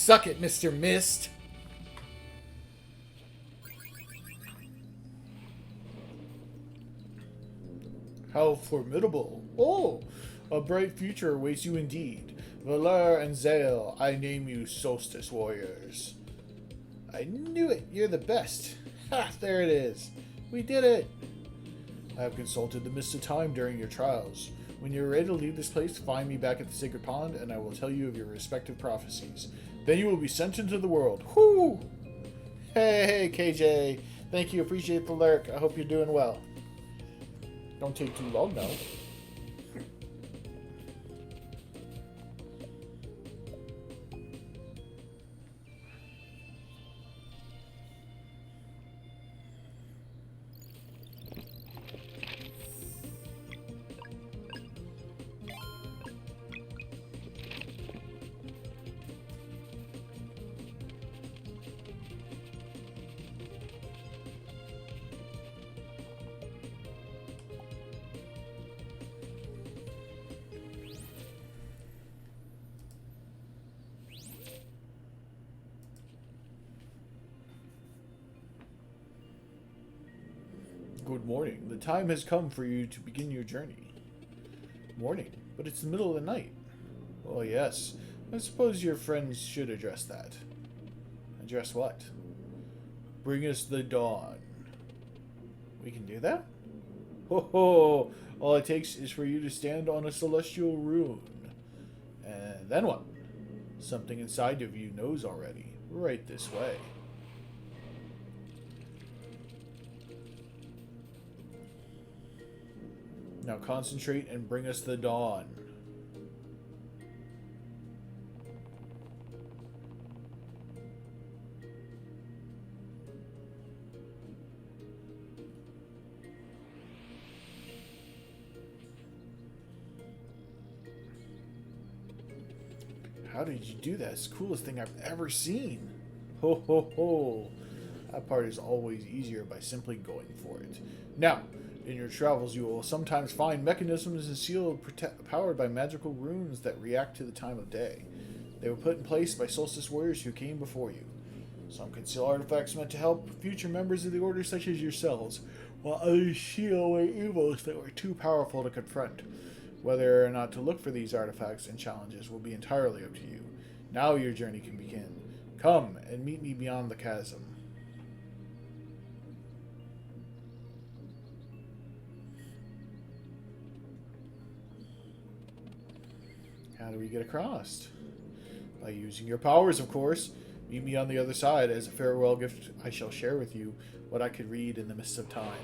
Suck it, Mr. Mist. How formidable. Oh, a bright future awaits you indeed. Valar and Zale, I name you Solstice Warriors. I knew it. You're the best. Ha, there it is. We did it. I have consulted the Mist of Time during your trials. When you're ready to leave this place, find me back at the Sacred Pond, and I will tell you of your respective prophecies. Then you will be sent into the world. Whoo! Hey, KJ. Thank you. Appreciate the lurk. I hope you're doing well. Don't take too long now. Good morning. The time has come for you to begin your journey. Morning, but it's the middle of the night. Oh, yes. I suppose your friends should address that. Address what? Bring us the dawn. We can do that? Ho ho! All it takes is for you to stand on a celestial rune. And then what? Something inside of you knows already. Right this way. Now concentrate and bring us the dawn. How did you do that? It's the coolest thing I've ever seen. Ho ho ho. That part is always easier by simply going for it. Now, in your travels, you will sometimes find mechanisms and sealed powered by magical runes that react to the time of day. They were put in place by Solstice warriors who came before you. Some conceal artifacts meant to help future members of the Order such as yourselves, while others seal away evils that were too powerful to confront. Whether or not to look for these artifacts and challenges will be entirely up to you. Now your journey can begin. Come and meet me beyond the chasm. How do we get across? By using your powers, of course. Meet me on the other side. As a farewell gift, I shall share with you what I could read in the mists of time.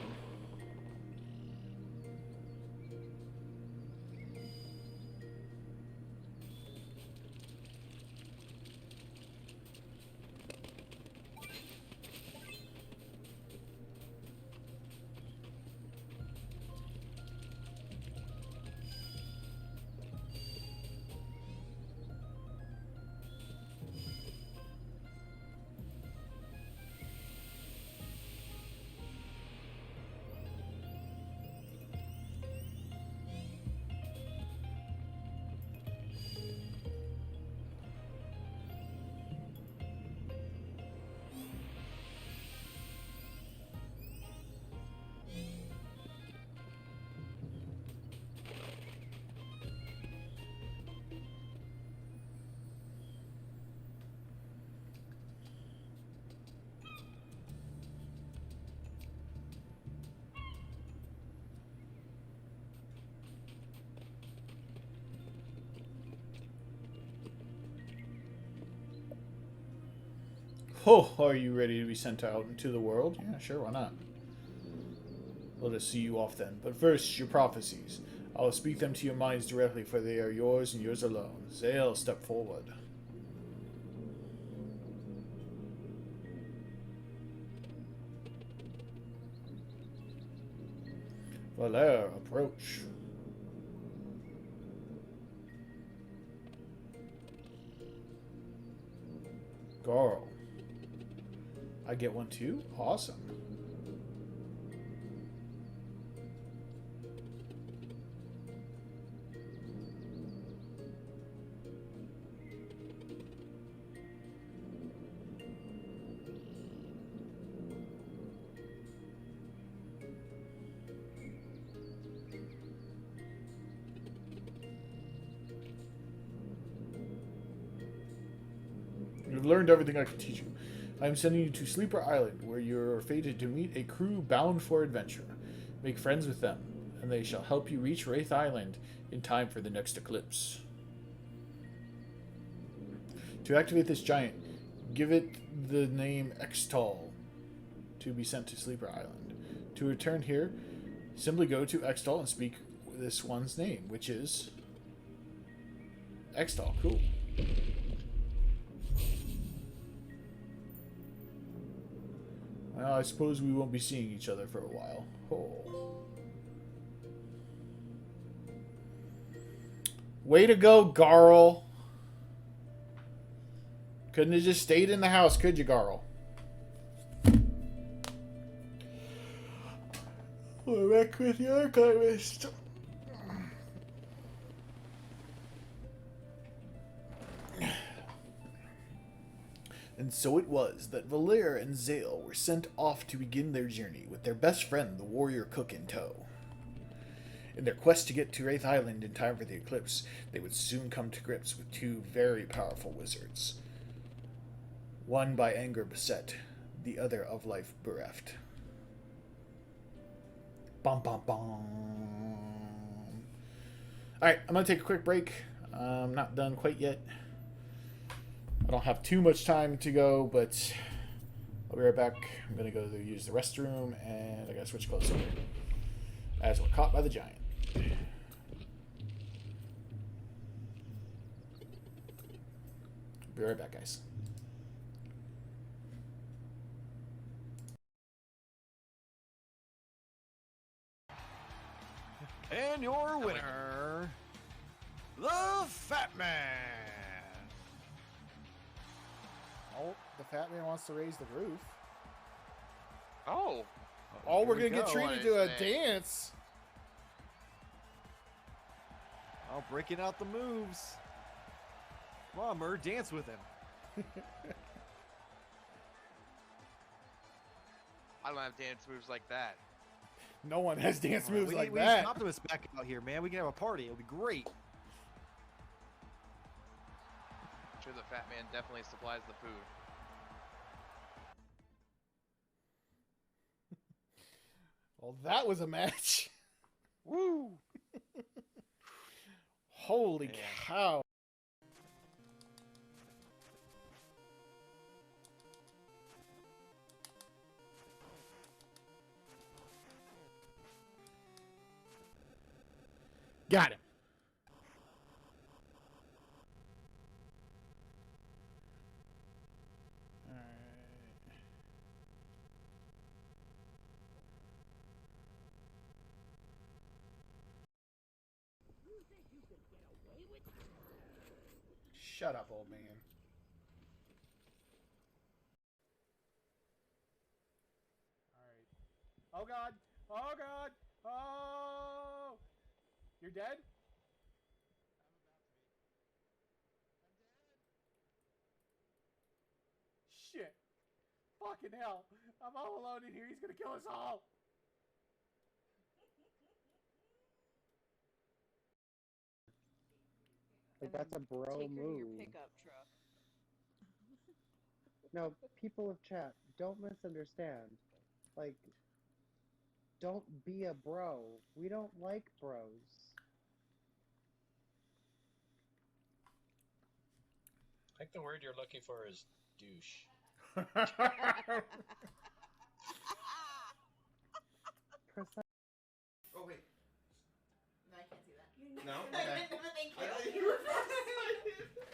Oh, are you ready to be sent out into the world? Yeah, sure, why not? Let us see you off then. But first, your prophecies. I will speak them to your minds directly, for they are yours and yours alone. Zale, step forward. Valere, approach. Garl. I get one too? Awesome. You've learned everything I can teach you. I am sending you to Sleeper Island, where you are fated to meet a crew bound for adventure. Make friends with them, and they shall help you reach Wraith Island in time for the next eclipse. To activate this giant, give it the name Extol to be sent to Sleeper Island. To return here, simply go to Extol and speak this one's name, which is Extol. Cool. Well, I suppose we won't be seeing each other for a while. Oh. Way to go, Garl. Couldn't have just stayed in the house, could you, Garl? We're back with the archivist. And so it was that Valere and Zale were sent off to begin their journey with their best friend, the warrior cook, in tow. In their quest to get to Wraith Island in time for the eclipse, they would soon come to grips with two very powerful wizards. One by anger beset, the other of life bereft. Bum bum bum. Alright, I'm going to take a quick break. I'm not done quite yet. I don't have too much time to go, but I'll be right back. I'm going to go use the restroom, and I got to switch clothes over. As we're caught by the giant. Be right back, guys. And your winner, the Fat Man. Oh, the fat man wants to raise the roof. Oh. Oh, we're Here going we to get go. treated to a dance. Oh, breaking out the moves. Come on, Murr, dance with him. I don't have dance moves like that. No one has dance moves we like need that. Optimus back out here, man. We can have a party. It'll be great. I'm sure the Fat Man definitely supplies the food. Well, that was a match. Woo! Holy cow. Got him. All right. Shut up, old man. All right. Oh God. Oh God. Oh. You're dead? Shit. Fucking hell. I'm all alone in here. He's gonna kill us all. Like, that's a bro move. Truck. No, people of chat, don't misunderstand. Like, don't be a bro. We don't like bros. I think the word you're looking for is douche. Oh wait. No, I can't see that. No? No, Okay. thank you. I thought you were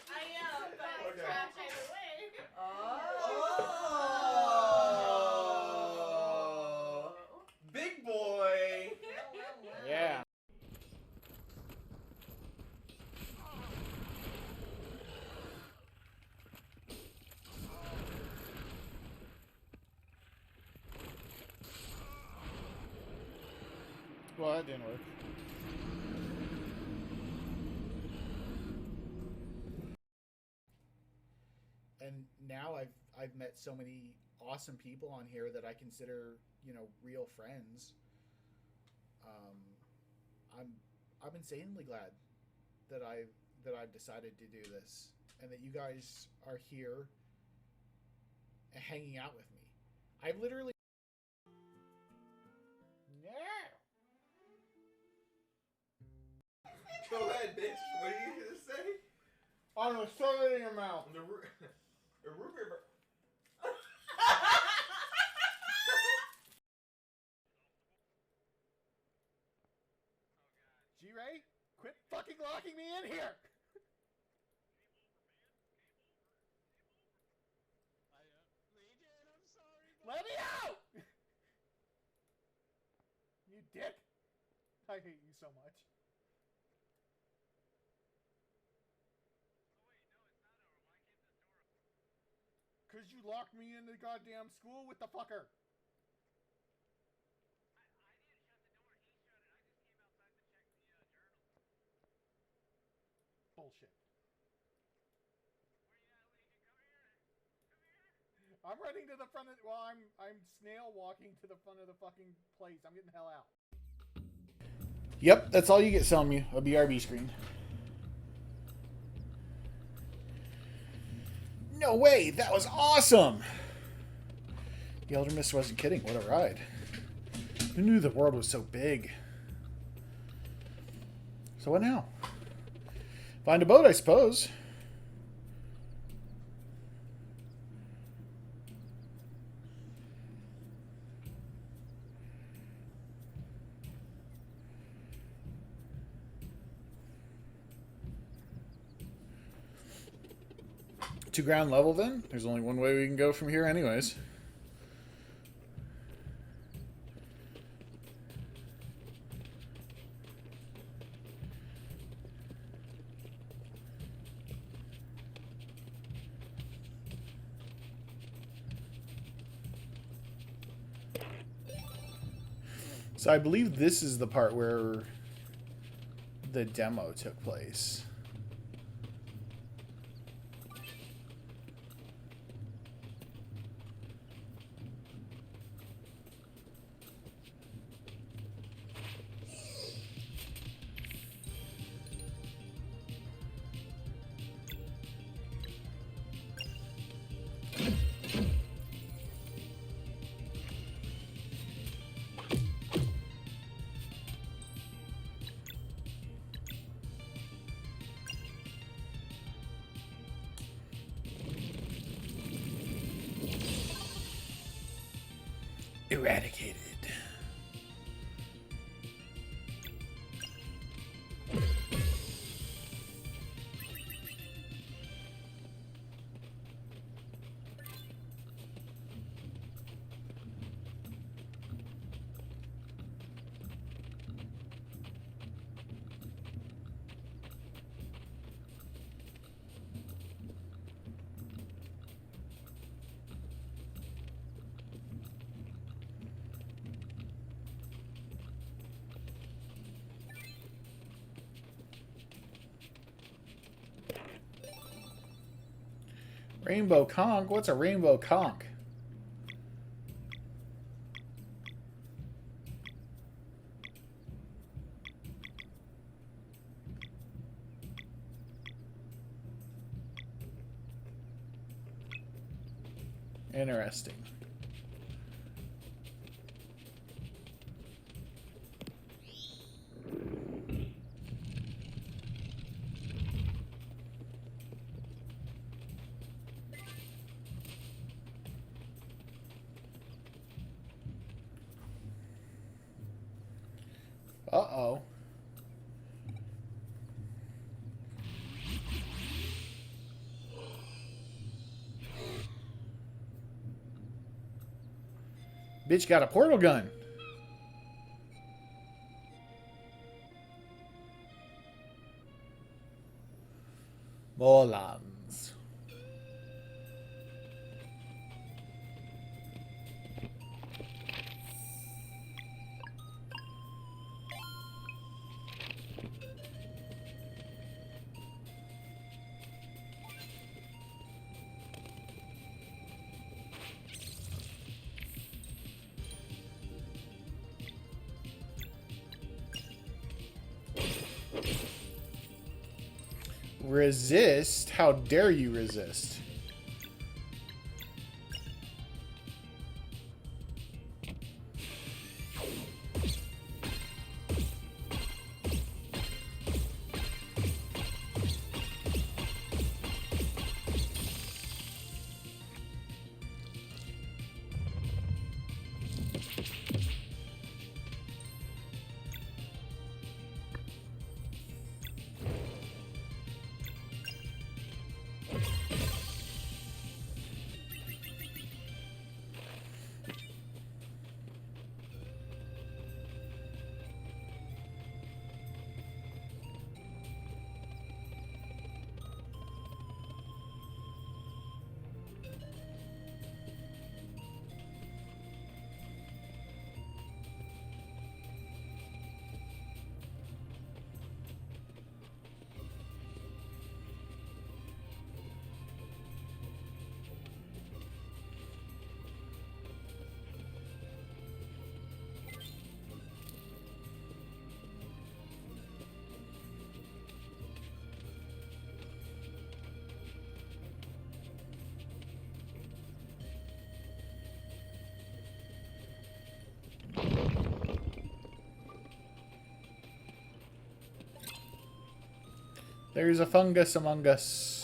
I am, but it's Okay. trash either way. Oh. Big boy. Yeah. Well, that didn't work. And now I've met so many awesome people on here that I consider, you know, real friends. I'm insanely glad that I've decided to do this and that you guys are here and hanging out with me. I've literally Go ahead, bitch. What are you gonna say? I'm gonna shove it in your mouth. The root beer. G-Ray, quit fucking locking me in here. Let me out! You dick. I hate you so much. Because you locked me in the goddamn school with the fucker. Bullshit. I'm running to the front of. Well, I'm snail walking to the front of the fucking place. I'm getting the hell out. Yep, that's all you get selling you, a BRB screen. No way, that was awesome! The Elder Mist wasn't kidding, what a ride. Who knew the world was so big? So what now? Find a boat, I suppose. To ground level then? There's only one way we can go from here anyways. So I believe this is the part where the demo took place. Eradicated. Rainbow conch? What's a rainbow conch? Interesting. Uh-oh. Bitch got a portal gun. Molans. Resist? How dare you resist? There's a fungus among us.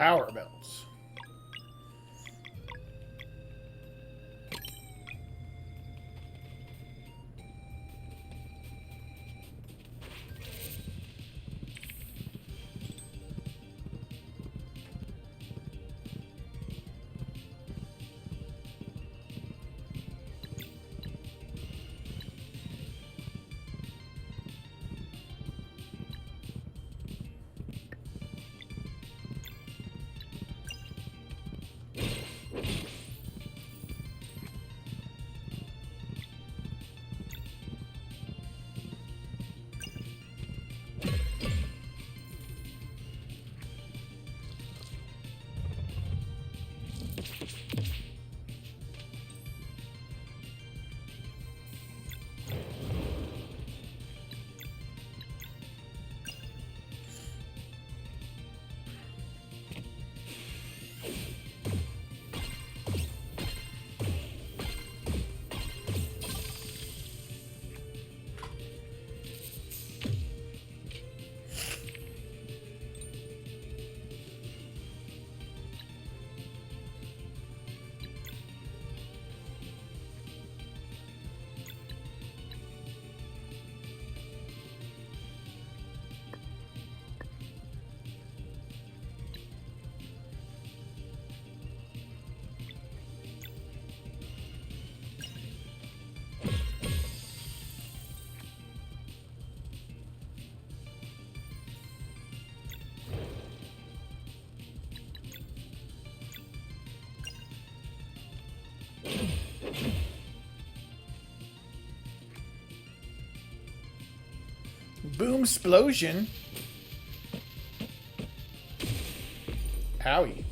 Power belts. Boom explosion. Owie.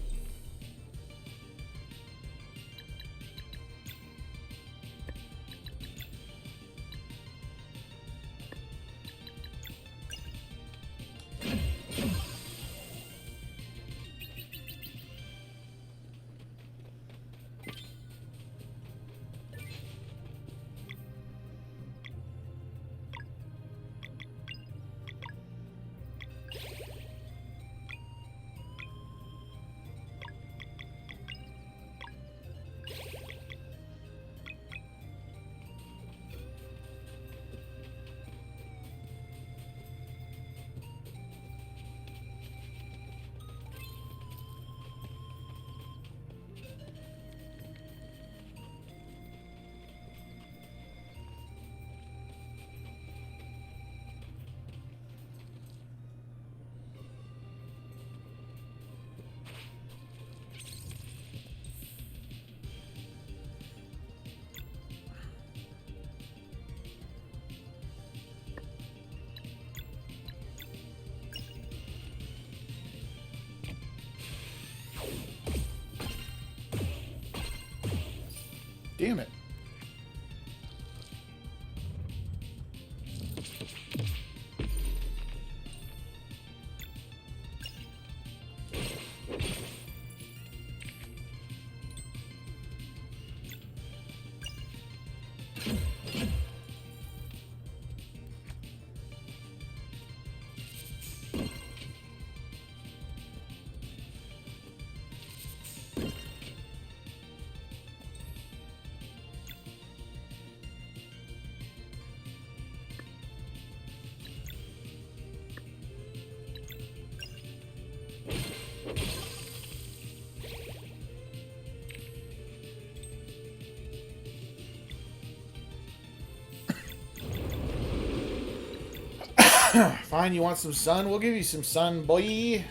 Damn it. Fine, you want some sun? We'll give you some sun, boy.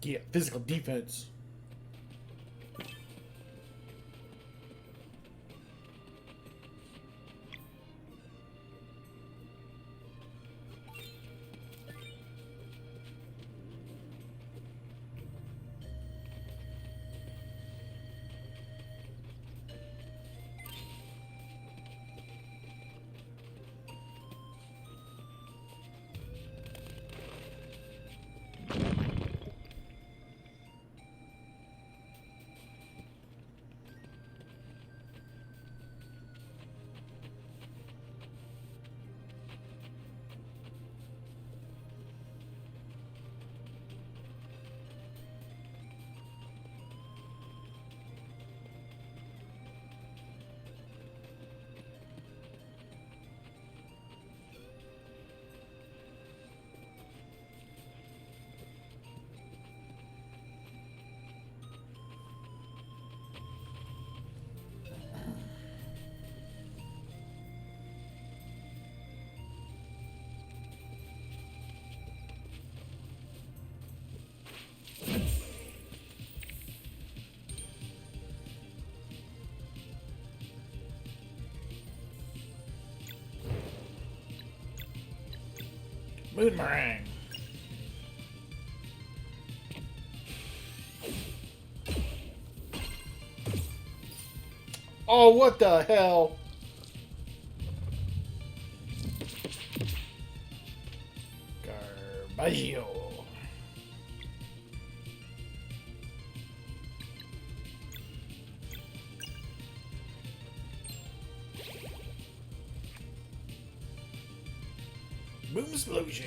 Yeah, physical defense. Moon meringue. Oh, what the hell? Garbaggio. Boom explosion.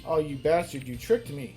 Oh, you bastard, you tricked me.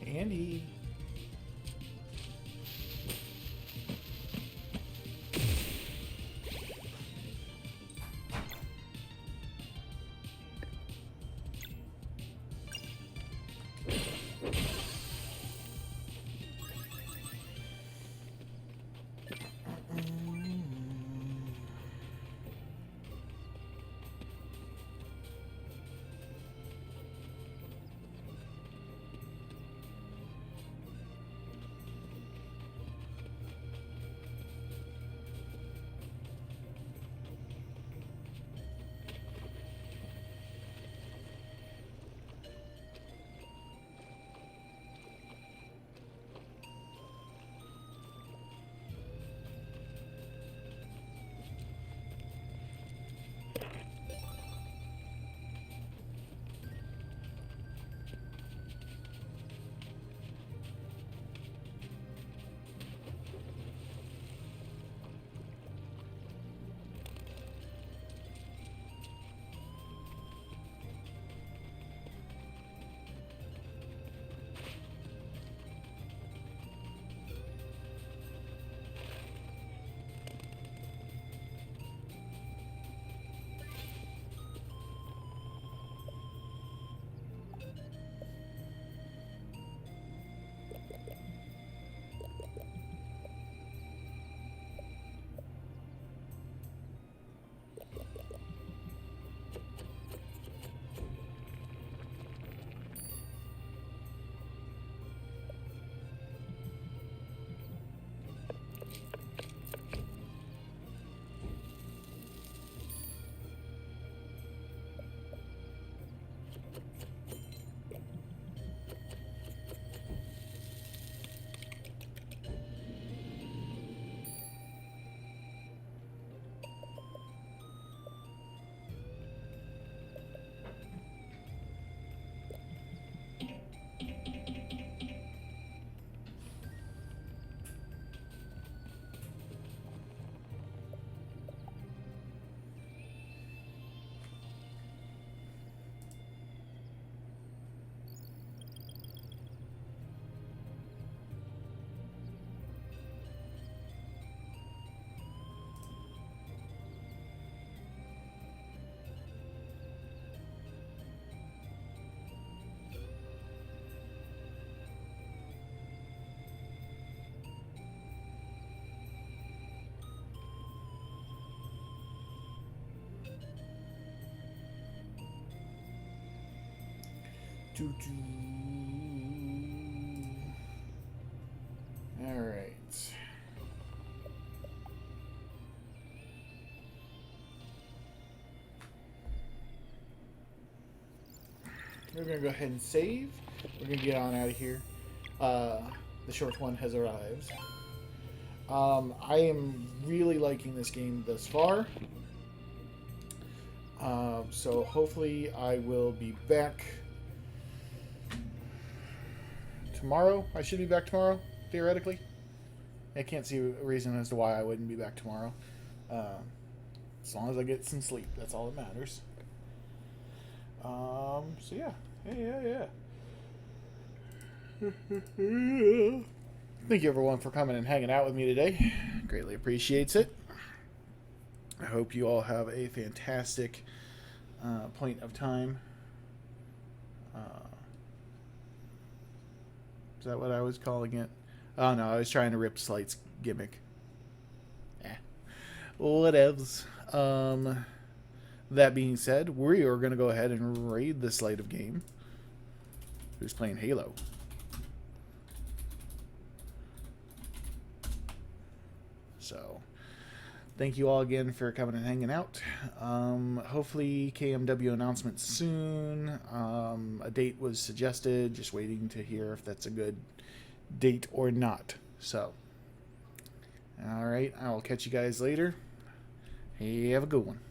Andy. All right. We're gonna go ahead and save. We're gonna get on out of here. The short one has arrived. I am really liking this game thus far. So hopefully I will be back tomorrow. I should be back tomorrow, theoretically. I can't see a reason as to why I wouldn't be back tomorrow. As long as I get some sleep, that's all that matters. So yeah. Thank you everyone for coming and hanging out with me today. Greatly appreciates it. I hope you all have a fantastic point of time. Is that what I was calling it? Oh no, I was trying to rip Slight's gimmick. Whatevs. That being said, we are going to go ahead and raid the Slight of game. Who's playing Halo? So, thank you all again for coming and hanging out. Hopefully, KMW announcement soon. A date was suggested. Just waiting to hear if that's a good date or not. So, all right, I will catch you guys later. Have a good one.